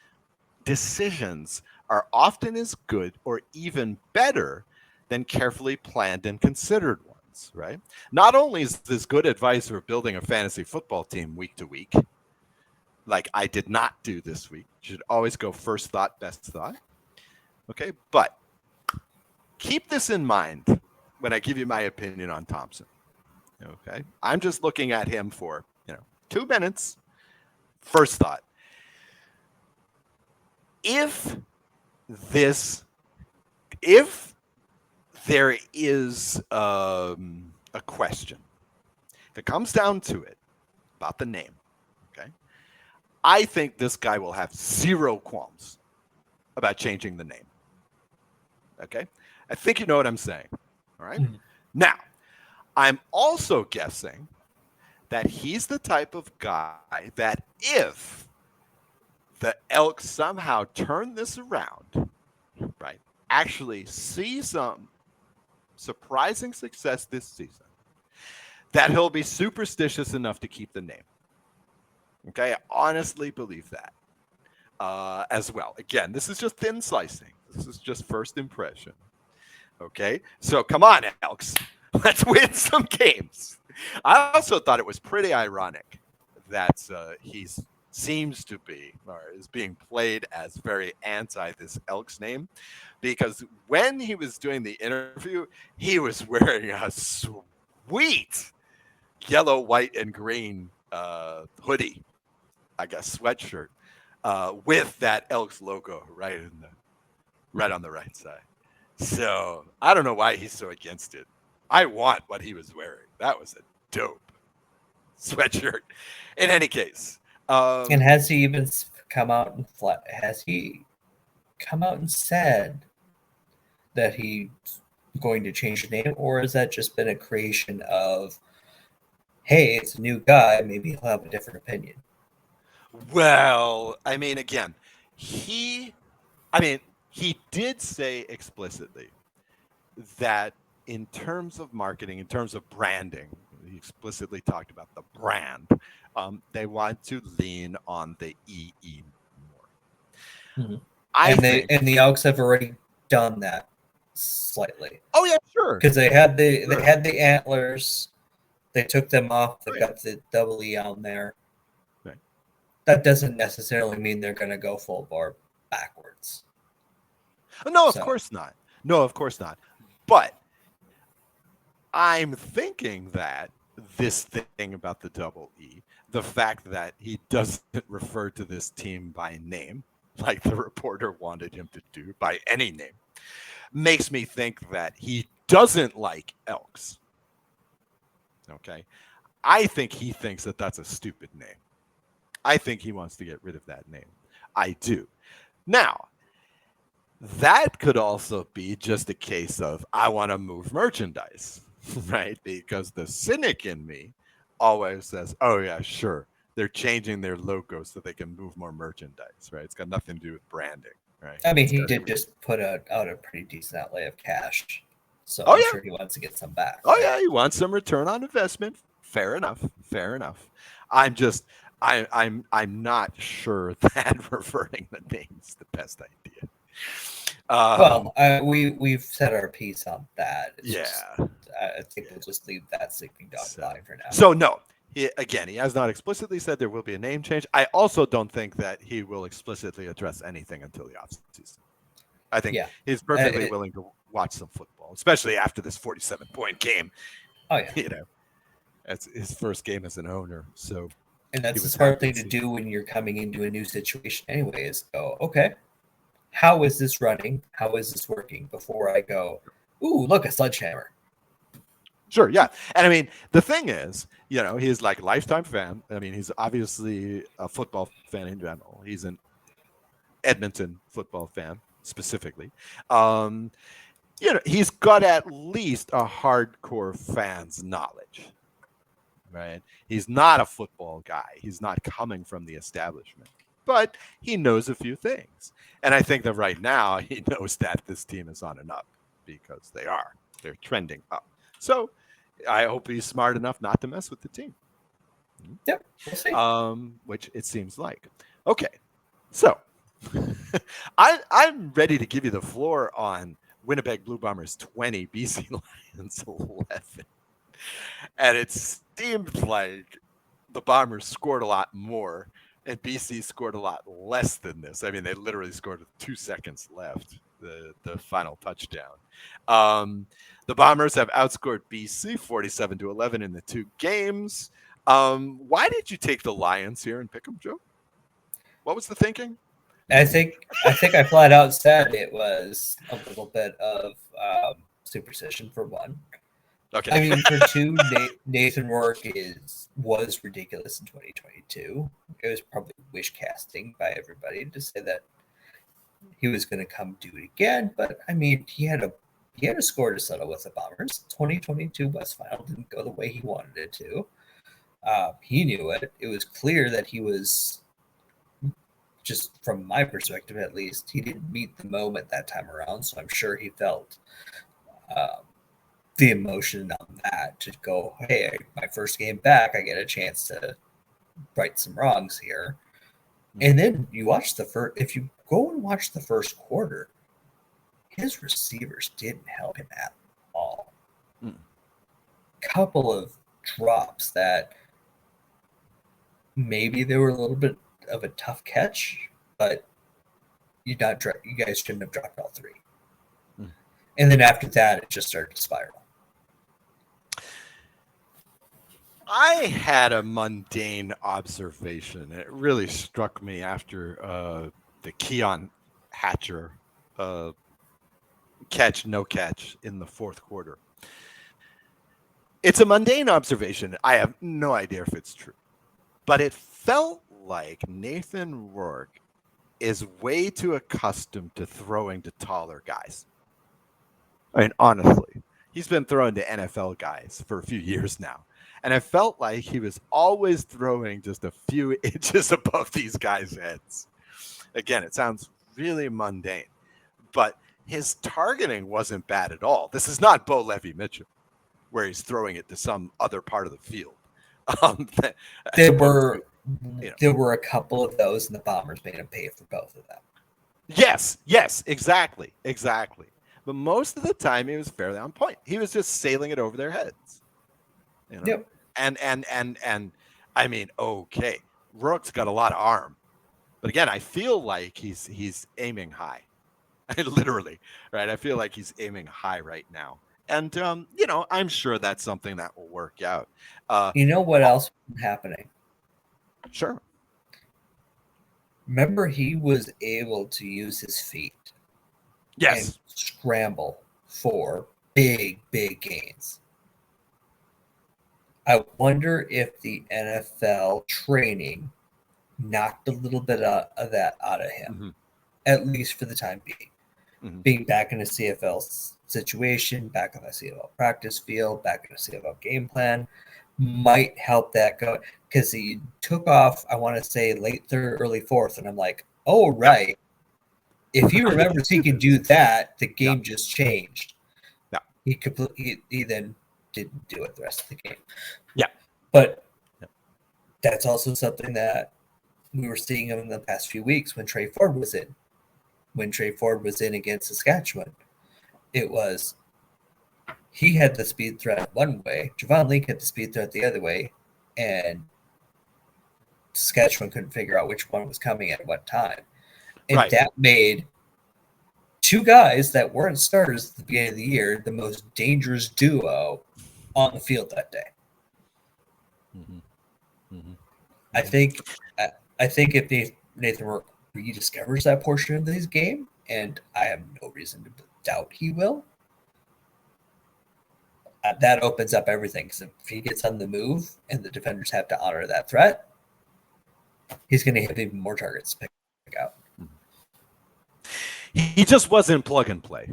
Speaker 3: decisions are often as good or even better than carefully planned and considered ones, right? Not only is this good advice for building a fantasy football team week to week, like I did not do this week. You should always go first thought, best thought. Okay, but keep this in mind when I give you my opinion on Thompson. Okay, I'm just looking at him for 2 minutes. First thought: if there is a question, if it comes down to it about the name, okay, I think this guy will have zero qualms about changing the name. Okay, I think you know what I'm saying. All right. Mm-hmm. Now, I'm also guessing that he's the type of guy that if the Elks somehow turn this around, right, actually see some surprising success this season, that he'll be superstitious enough to keep the name. Okay, I honestly believe that as well. Again, this is just thin slicing. This is just first impression. Okay, so come on, Elks. Let's win some games. I also thought it was pretty ironic that he seems to be, or is being played as very anti this Elks name, because when he was doing the interview, he was wearing a sweet yellow, white, and green hoodie, I guess sweatshirt, with that Elks logo right on the right side. So I don't know why he's so against it. I want what he was wearing. That was a dope sweatshirt. In any case,
Speaker 2: and has he even come out and said that he's going to change the name, or has that just been a creation of, hey, it's a new guy, maybe he'll have a different opinion?
Speaker 3: Well, I mean, again, he did say explicitly that in terms of marketing, in terms of branding, he explicitly talked about the brand. They want to lean on the EE more.
Speaker 2: Mm-hmm. And the Elks have already done that slightly.
Speaker 3: Oh yeah, sure.
Speaker 2: Because they had the antlers They took them off. They
Speaker 3: Right.
Speaker 2: got the double E on there.
Speaker 3: Right.
Speaker 2: That doesn't necessarily mean they're going to go full bore backwards.
Speaker 3: No, of
Speaker 2: So-
Speaker 3: course not. No, of course not. But I'm thinking that this thing about the double E, the fact that he doesn't refer to this team by name, like the reporter wanted him to do, by any name, makes me think that he doesn't like Elks. Okay. I think he thinks that that's a stupid name. I think he wants to get rid of that name. I do. Now, that could also be just a case of I want to move merchandise, right? Because the cynic in me always says, oh, yeah, sure. They're changing their logo so they can move more merchandise, right? It's got nothing to do with branding, right?
Speaker 2: I mean,
Speaker 3: It's
Speaker 2: he
Speaker 3: got
Speaker 2: did
Speaker 3: everything-
Speaker 2: just put out a pretty decent outlay of cash. So
Speaker 3: Oh,
Speaker 2: I'm
Speaker 3: yeah.
Speaker 2: sure he wants to get some back.
Speaker 3: Oh, yeah, he wants some return on investment. Fair enough. Fair enough. I'm not sure that reverting the name's the best idea.
Speaker 2: Well, we've said our piece on that. It's
Speaker 3: yeah.
Speaker 2: just, I think we'll just leave that sleeping dog alive for now.
Speaker 3: So no, he has not explicitly said there will be a name change. I also don't think that he will explicitly address anything until the offseason. I think he's perfectly willing to watch some football, especially after this 47-point game.
Speaker 2: Oh yeah,
Speaker 3: you know, that's his first game as an owner. So,
Speaker 2: and that's
Speaker 3: he
Speaker 2: the
Speaker 3: was
Speaker 2: smart
Speaker 3: happy
Speaker 2: thing
Speaker 3: to
Speaker 2: to
Speaker 3: see.
Speaker 2: do when you're coming into a new situation. Anyway, is go, okay, how is this running? How is this working? Before I go, ooh, look, a sledgehammer.
Speaker 3: Sure, yeah. And I mean, the thing is, he's like a lifetime fan. I mean, he's obviously a football fan in general. He's an Edmonton football fan specifically. He's got at least a hardcore fan's knowledge, right? He's not a football guy. He's not coming from the establishment, but he knows a few things. And I think that right now he knows that this team is on and up because they're trending up. So I hope he's smart enough not to mess with the team.
Speaker 2: Yep, we'll see.
Speaker 3: Which it seems like. Okay, so I'm ready to give you the floor on Winnipeg Blue Bombers 20, BC Lions 11. And it seemed like the Bombers scored a lot more and BC scored a lot less than this. I mean, they literally scored with 2 seconds left, the final touchdown. The Bombers have outscored BC 47-11 in the 2 games. Why did you take the Lions here and pick them, Joe? What was the thinking?
Speaker 2: I think I flat out said it was a little bit of superstition for one.
Speaker 3: Okay.
Speaker 2: I mean, for two, Nathan Rourke was ridiculous in 2022. It was probably wish casting by everybody to say that he was going to come do it again. But I mean, he had a score to settle with the Bombers. 2022 West Final didn't go the way he wanted it to. He knew it. It was clear that he was, just from my perspective at least, he didn't meet the moment that time around. So I'm sure he felt the emotion on that to go, hey, my first game back, I get a chance to right some wrongs here. And then you watch if you go and watch the first quarter, his receivers didn't help him at all. Couple of drops that maybe they were a little bit of a tough catch, but you guys shouldn't have dropped all 3. And then after that, it just started to spiral.
Speaker 3: I had a mundane observation. It really struck me after the Keon Hatcher no catch in the 4th quarter. It's a mundane observation. I have no idea if it's true. But it felt like Nathan Rourke is way too accustomed to throwing to taller guys. I mean, honestly, he's been throwing to NFL guys for a few years now. And I felt like he was always throwing just a few inches above these guys' heads. Again, it sounds really mundane, but his targeting wasn't bad at all. This is not Bo Levy-Mitchell, where he's throwing it to some other part of the field.
Speaker 2: There were a couple of those, and the Bombers made him pay for both of them.
Speaker 3: Yes, exactly. But most of the time, he was fairly on point. He was just sailing it over their heads.
Speaker 2: Yep.
Speaker 3: And I mean, okay, Rourke's got a lot of arm, but again, I feel like he's aiming high. Literally, right? I feel like he's aiming high right now. And I'm sure that's something that will work out.
Speaker 2: You know what else was happening?
Speaker 3: Sure.
Speaker 2: Remember, he was able to use his feet
Speaker 3: Yes.
Speaker 2: and scramble for big gains. I wonder if the NFL training knocked a little bit of that out of him,
Speaker 3: Mm-hmm.
Speaker 2: at least for the time being.
Speaker 3: Mm-hmm.
Speaker 2: Being back in a CFL situation, back on the CFL practice field, back in a CFL game plan might help that go, because he took off, I want to say late third, early fourth, and I'm like, oh, right. If he remembers he can do that, the game just changed.
Speaker 3: Yeah.
Speaker 2: He then didn't do it the rest of the game.
Speaker 3: Yeah.
Speaker 2: But that's also something that we were seeing in the past few weeks when Trey Ford was in. When Trey Ford was in against Saskatchewan, it was he had the speed threat one way, Javon Link had the speed threat the other way, and Saskatchewan couldn't figure out which one was coming at what time. And that made two guys that weren't starters at the beginning of the year the most dangerous duo on the field that day.
Speaker 3: Mm-hmm. Mm-hmm.
Speaker 2: I think if Nathan Rourke rediscovers that portion of his game, and I have no reason to doubt he will, that opens up everything. Because if he gets on the move and the defenders have to honor that threat, he's going to hit even more targets to pick out.
Speaker 3: He just wasn't plug and play.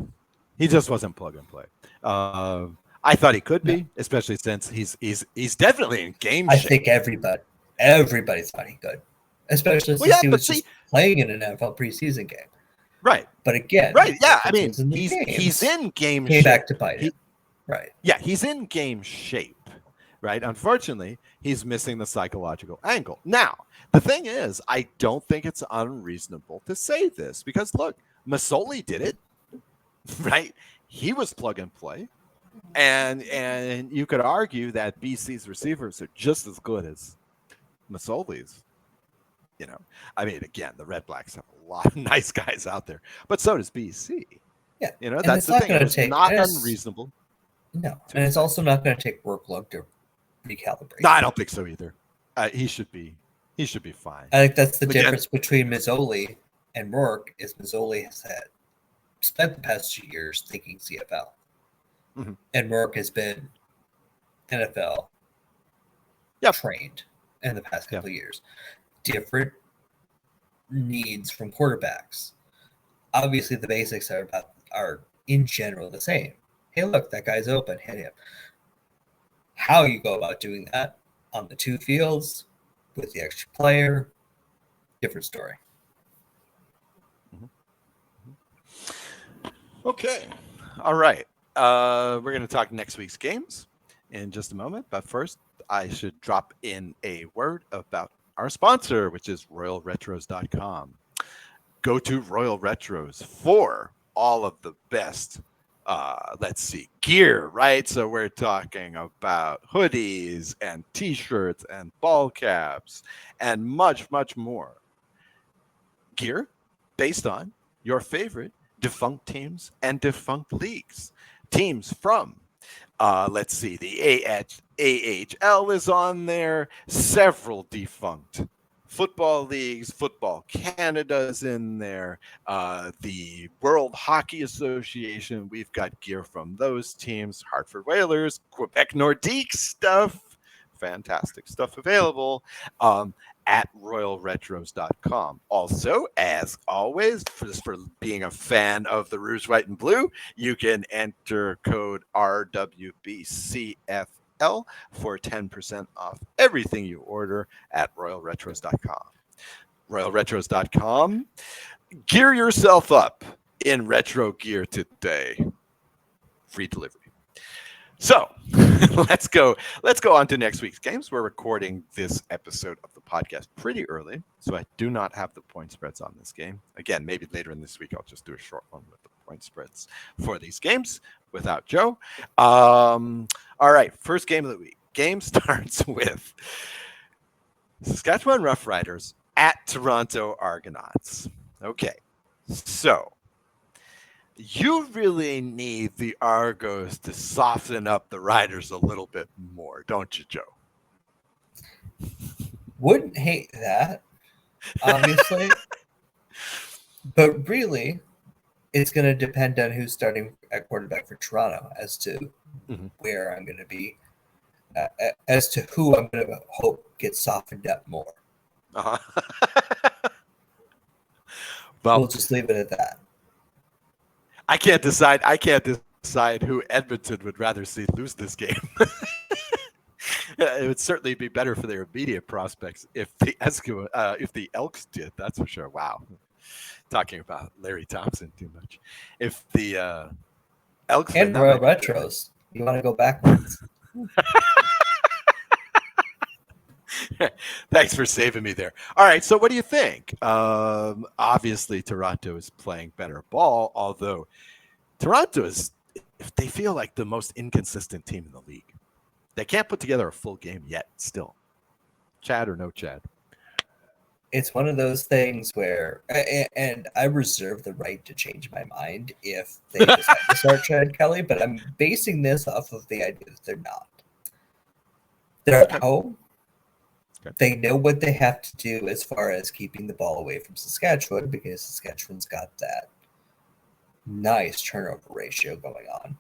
Speaker 3: I thought he could be, especially since he's definitely in game shape.
Speaker 2: I think everybody's thought he could, especially since he was just playing in an NFL preseason game.
Speaker 3: Right.
Speaker 2: But again,
Speaker 3: yeah, I mean, he's in game shape.
Speaker 2: Came back to bite him. Right.
Speaker 3: Yeah, he's in game shape, right? Unfortunately, he's missing the psychological angle. Now, the thing is, I don't think it's unreasonable to say this because, look, Masoli did it, right? He was plug and play. And you could argue that BC's receivers are just as good as Masoli's. I mean, again, the Red Blacks have a lot of nice guys out there, but so does BC.
Speaker 2: Yeah,
Speaker 3: that's the thing. It's not unreasonable.
Speaker 2: No, and it's also not going to take workload to recalibrate.
Speaker 3: No, I don't think so either. He should be fine.
Speaker 2: I think that's the difference between Mazzoli and Rourke. Is Mazzoli has spent the past 2 years thinking CFL, and Rourke has been NFL trained in the past couple of years. Different needs from quarterbacks. Obviously, the basics are in general the same. Hey, look, that guy's open. Hit him. How you go about doing that on the two fields with the extra player, different story.
Speaker 3: Okay. All right. We're going to talk next week's games in just a moment. But first, I should drop in a word about our sponsor, which is RoyalRetros.com. Go to Royal Retros for all of the best gear, right? So we're talking about hoodies and t-shirts and ball caps and much, much more. Gear based on your favorite defunct teams and defunct leagues. Teams from, the AHL is on there, several defunct football leagues, Football Canada's in there, the World Hockey Association, we've got gear from those teams, Hartford Whalers, Quebec Nordique stuff, fantastic stuff available at royalretros.com. Also, as always, for being a fan of the Rouge, White, and Blue, you can enter code RWBCF for 10% off everything you order at royalretros.com. Royalretros.com. Gear yourself up in retro gear today. Free delivery. So let's go on to next week's games. We're recording this episode of the podcast pretty early, so I do not have the point spreads on this game. Again, maybe later in this week I'll just do a short one with the point spreads for these games without Joe. All right, first game of the week. game starts with Saskatchewan Roughriders at Toronto Argonauts. Okay, so you really need the Argos to soften up the Riders a little bit more, don't you, Joe?
Speaker 2: Wouldn't hate that, obviously. But really, it's going to depend on who's starting at quarterback for Toronto as to where I'm going to be, as to who I'm going to hope gets softened up more.
Speaker 3: Uh-huh.
Speaker 2: We'll
Speaker 3: Well,
Speaker 2: just leave it at that.
Speaker 3: I can't decide who Edmonton would rather see lose this game. It would certainly be better for their immediate prospects if the Elks did. That's for sure. Wow, talking about Larry Thompson too much. If the Elks
Speaker 2: And Royal Retros, you want to go backwards?
Speaker 3: Thanks for saving me there. All right, so what do you think? Obviously, Toronto is playing better ball, although Toronto is, if they feel like the most inconsistent team in the league. They can't put together a full game yet, still. Chad or no Chad?
Speaker 2: It's one of those things where, and I reserve the right to change my mind if they decide to start Chad Kelly, but I'm basing this off of the idea that they're not. They're at home.
Speaker 3: Okay.
Speaker 2: They know what they have to do as far as keeping the ball away from Saskatchewan because Saskatchewan's got that nice turnover ratio going on.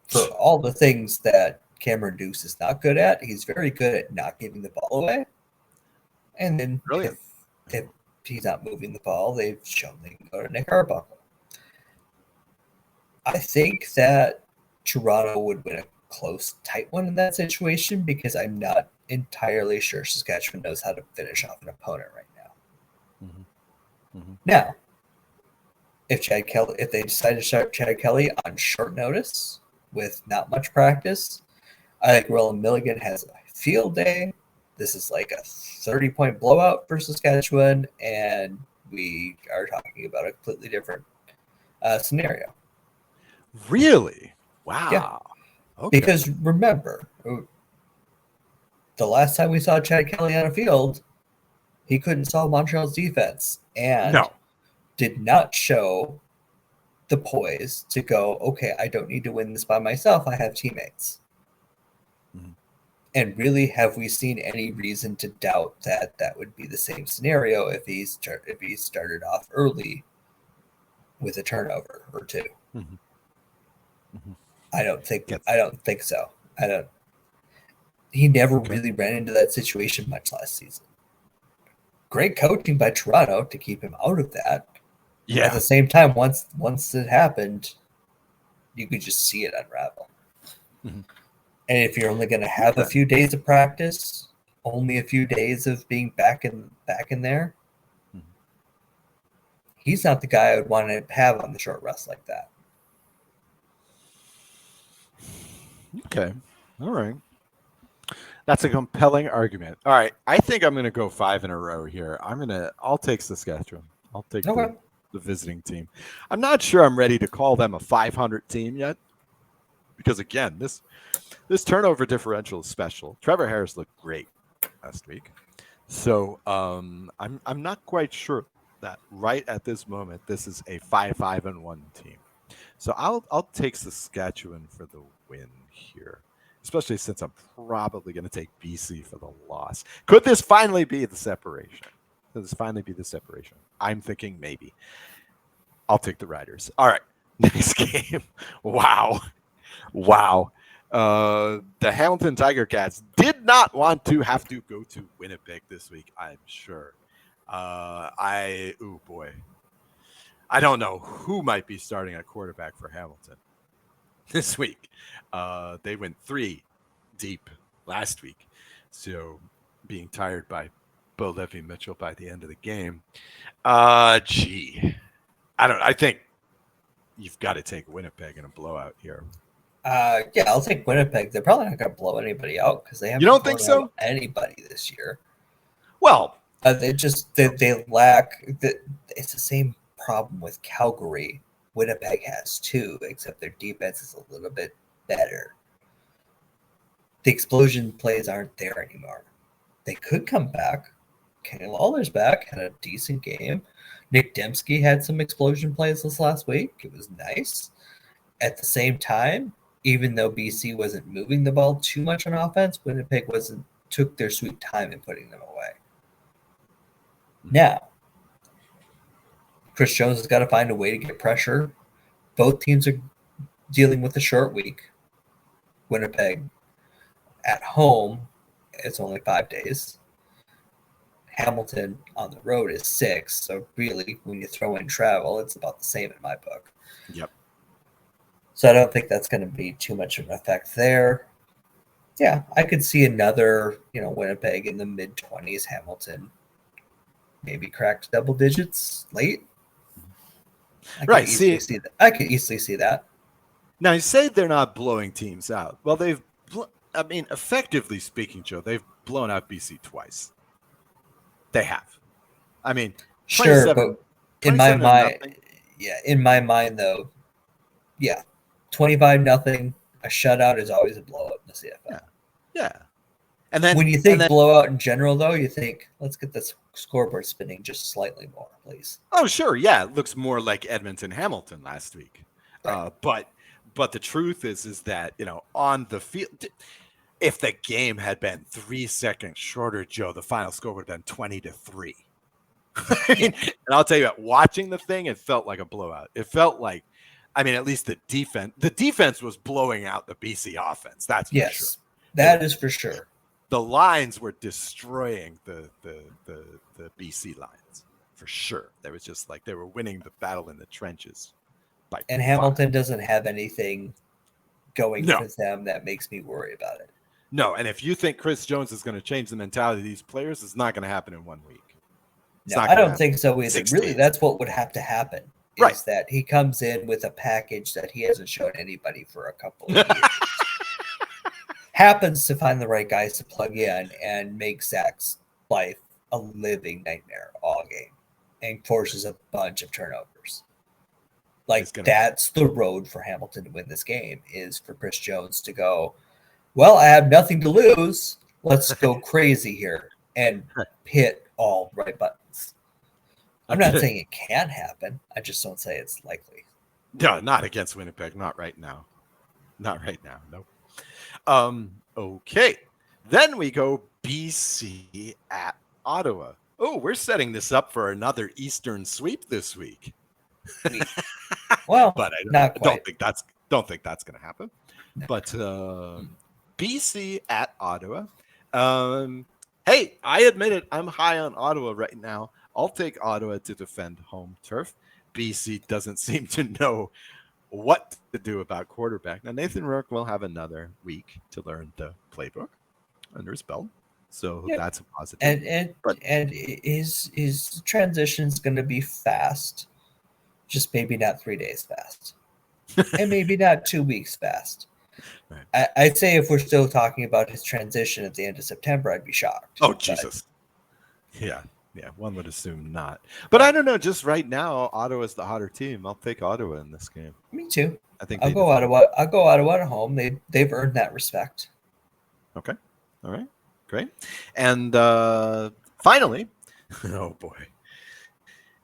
Speaker 2: For all the things that Cameron Dukes is not good at, he's very good at not giving the ball away. And then if he's not moving the ball, they've shown they can go to Nick Arbuckle. I think that Toronto would win a close, tight one in that situation because I'm not entirely sure Saskatchewan knows how to finish off an opponent right now. Now, if they decide to start Chad Kelly on short notice with not much practice, I think Roland Milligan has a field day. This is like a 30-point blowout for Saskatchewan, and we are talking about a completely different scenario.
Speaker 3: Really? Wow.
Speaker 2: Yeah.
Speaker 3: Okay.
Speaker 2: Because remember, the last time we saw Chad Kelly on a field, he couldn't solve Montreal's defense and did not show the poise to go, okay, I don't need to win this by myself. I have teammates. And really, have we seen any reason to doubt that that would be the same scenario if he started off early with a turnover or two? I don't think so. He never really ran into that situation much last season. Great coaching by Toronto to keep him out of that.
Speaker 3: Yeah.
Speaker 2: At the same time, once it happened, you could just see it unravel. And if you're only going to have a few days of practice, only a few days of being back in there, he's not the guy I would want to have on the short rest like that.
Speaker 3: Okay. All right. That's a compelling argument. All right. I think I'm going to go 5 in a row here. I'll take Saskatchewan. I'll take the visiting team. I'm not sure I'm ready to call them a 500 team yet. Because again, this turnover differential is special. Trevor Harris looked great last week. So I'm not quite sure that right at this moment this is a 5-5-1 team. So I'll take Saskatchewan for the win here, especially since I'm probably going to take BC for the loss. Could this finally be the separation? I'm thinking maybe. I'll take the Riders. All right, next game. Wow. The Hamilton Tiger Cats did not want to have to go to Winnipeg this week, I'm sure. I don't know who might be starting at quarterback for Hamilton this week. They went 3 deep last week, so being tired by Bo Levi-Mitchell by the end of the game. I think you've got to take Winnipeg in a blowout here.
Speaker 2: Yeah, I'll take Winnipeg. They're probably not going to blow anybody out because they haven't.
Speaker 3: You don't think so?
Speaker 2: Anybody this year?
Speaker 3: Well,
Speaker 2: they lack. It's the same problem with Calgary. Winnipeg has too, except their defense is a little bit better. the explosion plays aren't there anymore. They could come back. Kenny Lawler's back, had a decent game. Nick Dembski had some explosion plays this last week. It was nice. At the same time, even though BC wasn't moving the ball too much on offense, Winnipeg took their sweet time in putting them away. Now, Chris Jones has got to find a way to get pressure. Both teams are dealing with a short week. Winnipeg at home, it's only 5 days. Hamilton on the road is 6. So really, when you throw in travel, it's about the same in my book.
Speaker 3: Yep.
Speaker 2: So I don't think that's going to be too much of an effect there. Yeah, I could see another, Winnipeg in the mid-20s, Hamilton maybe cracked double digits late. I could easily see that.
Speaker 3: Now, you say they're not blowing teams out. Well, effectively speaking, Joe, they've blown out BC twice. They have. I mean,
Speaker 2: sure, but in my mind, though, 25-0, a shutout is always a blowout in the CFL.
Speaker 3: Yeah. And then
Speaker 2: when you think blowout in general, though, you think, let's get this scoreboard spinning just slightly more, please.
Speaker 3: Oh, sure. Yeah, it looks more like Edmonton-Hamilton last week.
Speaker 2: Right.
Speaker 3: But the truth is that, on the field, if the game had been 3 seconds shorter, Joe, the final score would have been 20-3. And I'll tell you what, watching the thing, it felt like a blowout. It felt like, at least the defense was blowing out the BC offense. That's for sure.
Speaker 2: That is for sure.
Speaker 3: The lines were destroying the BC lines for sure. They was just like they were winning the battle in the trenches.
Speaker 2: And Hamilton doesn't have anything going for them that makes me worry about it.
Speaker 3: No, and if you think Chris Jones is going to change the mentality of these players, it's not going to happen in 1 week.
Speaker 2: No, I don't think so either. Really, that's what would have to happen.
Speaker 3: Right.
Speaker 2: Is that he comes in with a package that he hasn't shown anybody for a couple of years. Happens to find the right guys to plug in and make Zach's life a living nightmare all game and forces a bunch of turnovers. That's the road for Hamilton to win this game, is for Chris Jones to go, well, I have nothing to lose. Let's go crazy here and hit all right buttons. I'm not saying it can't happen. I just don't say it's likely.
Speaker 3: No, not against Winnipeg. Not right now. Not right now. Nope. Okay. Then we go BC at Ottawa. Oh, we're setting this up for another Eastern sweep this week.
Speaker 2: Well,
Speaker 3: but
Speaker 2: I
Speaker 3: don't think that's going to happen. No. But BC at Ottawa. Hey, I admit it. I'm high on Ottawa right now. I'll take Ottawa to defend home turf. BC doesn't seem to know what to do about quarterback. Now, Nathan Rourke will have another week to learn the playbook under his belt. So that's a positive.
Speaker 2: And his transition is going to be fast. Just maybe not 3 days fast. And maybe not 2 weeks fast. Right. I'd say if we're still talking about his transition at the end of September, I'd be shocked.
Speaker 3: Oh, Jesus. Yeah, one would assume not. But I don't know. Just right now, Ottawa's the hotter team. I'll take Ottawa in this game.
Speaker 2: Me too.
Speaker 3: I think
Speaker 2: I'll go Ottawa at home. They've earned that respect.
Speaker 3: Okay. All right. Great. And finally, oh boy,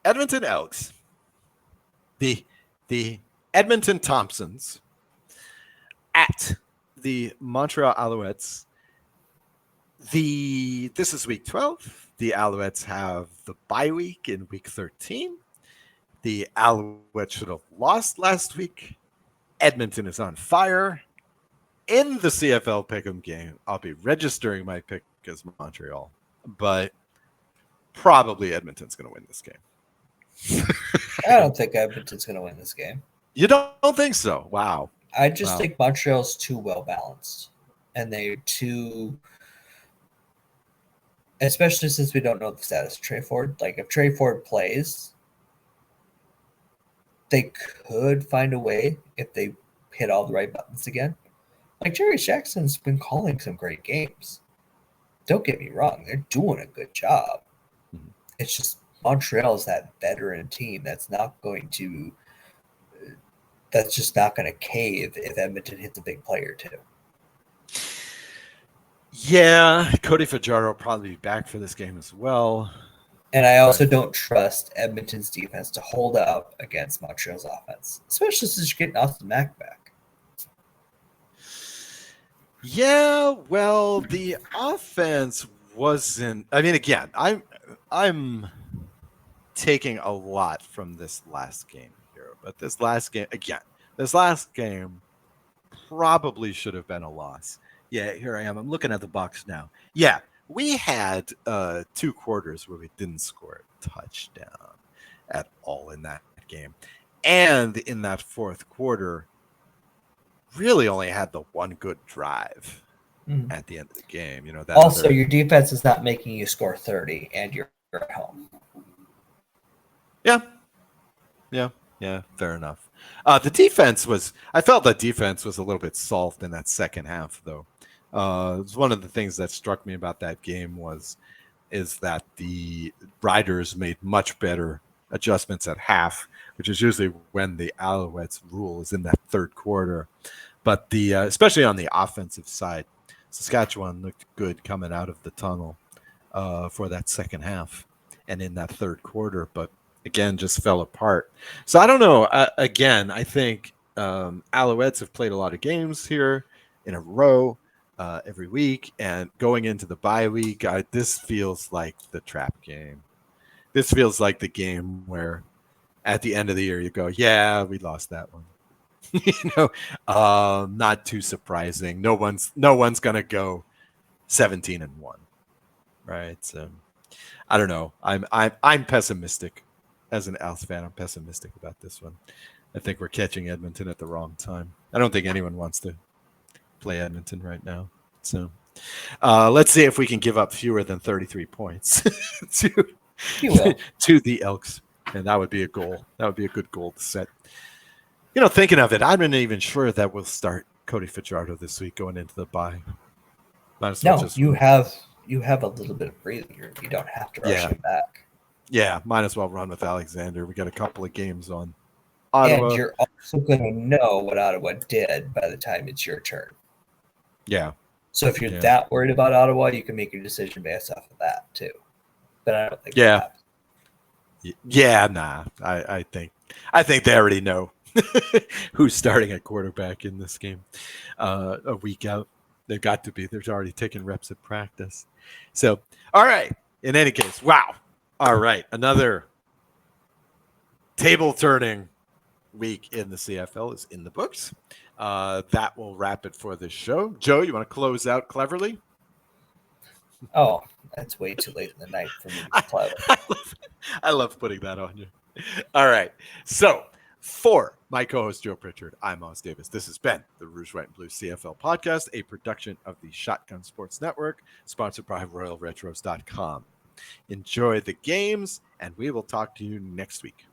Speaker 3: Edmonton Elks. The Edmonton Thompsons at the Montreal Alouettes. This is week 12. The Alouettes have the bye week in week 13. The Alouettes should have lost last week. Edmonton is on fire. In the CFL Pick'em game, I'll be registering my pick as Montreal, but probably Edmonton's going to win this game.
Speaker 2: I don't think Edmonton's going to win this game.
Speaker 3: You don't think so? Wow.
Speaker 2: I just think Montreal's too well balanced, and they're too, especially since we don't know the status of Trey Ford. Like, if Trey Ford plays, they could find a way if they hit all the right buttons again. Like, Jerry Jackson's been calling some great games. Don't get me wrong; they're doing a good job. Mm-hmm. It's just Montreal is that veteran team that's just not going to cave if Edmonton hits a big play or two.
Speaker 3: Yeah, Cody Fajardo will probably be back for this game as well.
Speaker 2: And I also don't trust Edmonton's defense to hold up against Montreal's offense, especially since you're getting Austin Mack back.
Speaker 3: Yeah, well, the offense wasn't. I mean, again, I'm taking a lot from this last game here, but this last game probably should have been a loss. Yeah, here I am. I'm looking at the box now. Yeah, we had 2 quarters where we didn't score a touchdown at all in that game. And in that fourth quarter, really only had the one good drive at the end of the game. You know, that
Speaker 2: also, your defense is not making you score 30 and you're at home.
Speaker 3: Yeah, fair enough. The defense was, I felt that defense was a little bit soft in that second half, though. It was one of the things that struck me about that game is that the Riders made much better adjustments at half, which is usually when the Alouettes rule is in that third quarter. But the especially on the offensive side, Saskatchewan looked good coming out of the tunnel for that second half and in that third quarter, but again, just fell apart. So I don't know. Again, I think Alouettes have played a lot of games here in a row every week, and going into the bye week, this feels like the trap game. This feels like the game where at the end of the year you go, yeah, we lost that one. Not too surprising. No one's gonna go 17-1, right? So I don't know. I'm pessimistic as an Als fan. I'm pessimistic about this one. I think we're catching Edmonton at the wrong time. I don't think anyone wants to play Edmonton right now. So let's see if we can give up fewer than 33 points to the Elks, and that would be a goal. That would be a good goal to set. Thinking of it, I'm not even sure that we'll start Cody Fajardo this week going into the bye.
Speaker 2: You have a little bit of breathing room. You don't have to rush him back.
Speaker 3: Yeah, might as well run with Alexander. We got a couple of games on Ottawa.
Speaker 2: And you're also going to know what Ottawa did by the time it's your turn.
Speaker 3: Yeah.
Speaker 2: So if you're that worried about Ottawa, you can make your decision based off of that too. But I don't think that happens.
Speaker 3: Yeah, nah. I think they already know who's starting at quarterback in this game a week out. They've got to be. They're already taking reps at practice. So, all right. In any case, wow. All right. Another table-turning week in the CFL is in the books. That will wrap it for this show. Joe, you want to close out cleverly?
Speaker 2: Oh, that's way too late in the night for me to be clever.
Speaker 3: I love putting that on you. All right. So, for my co-host Joe Pritchard, I'm Oz Davis. This has been the Rouge, White, and Blue CFL podcast, a production of the Shotgun Sports Network, sponsored by RoyalRetros.com. Enjoy the games, and we will talk to you next week.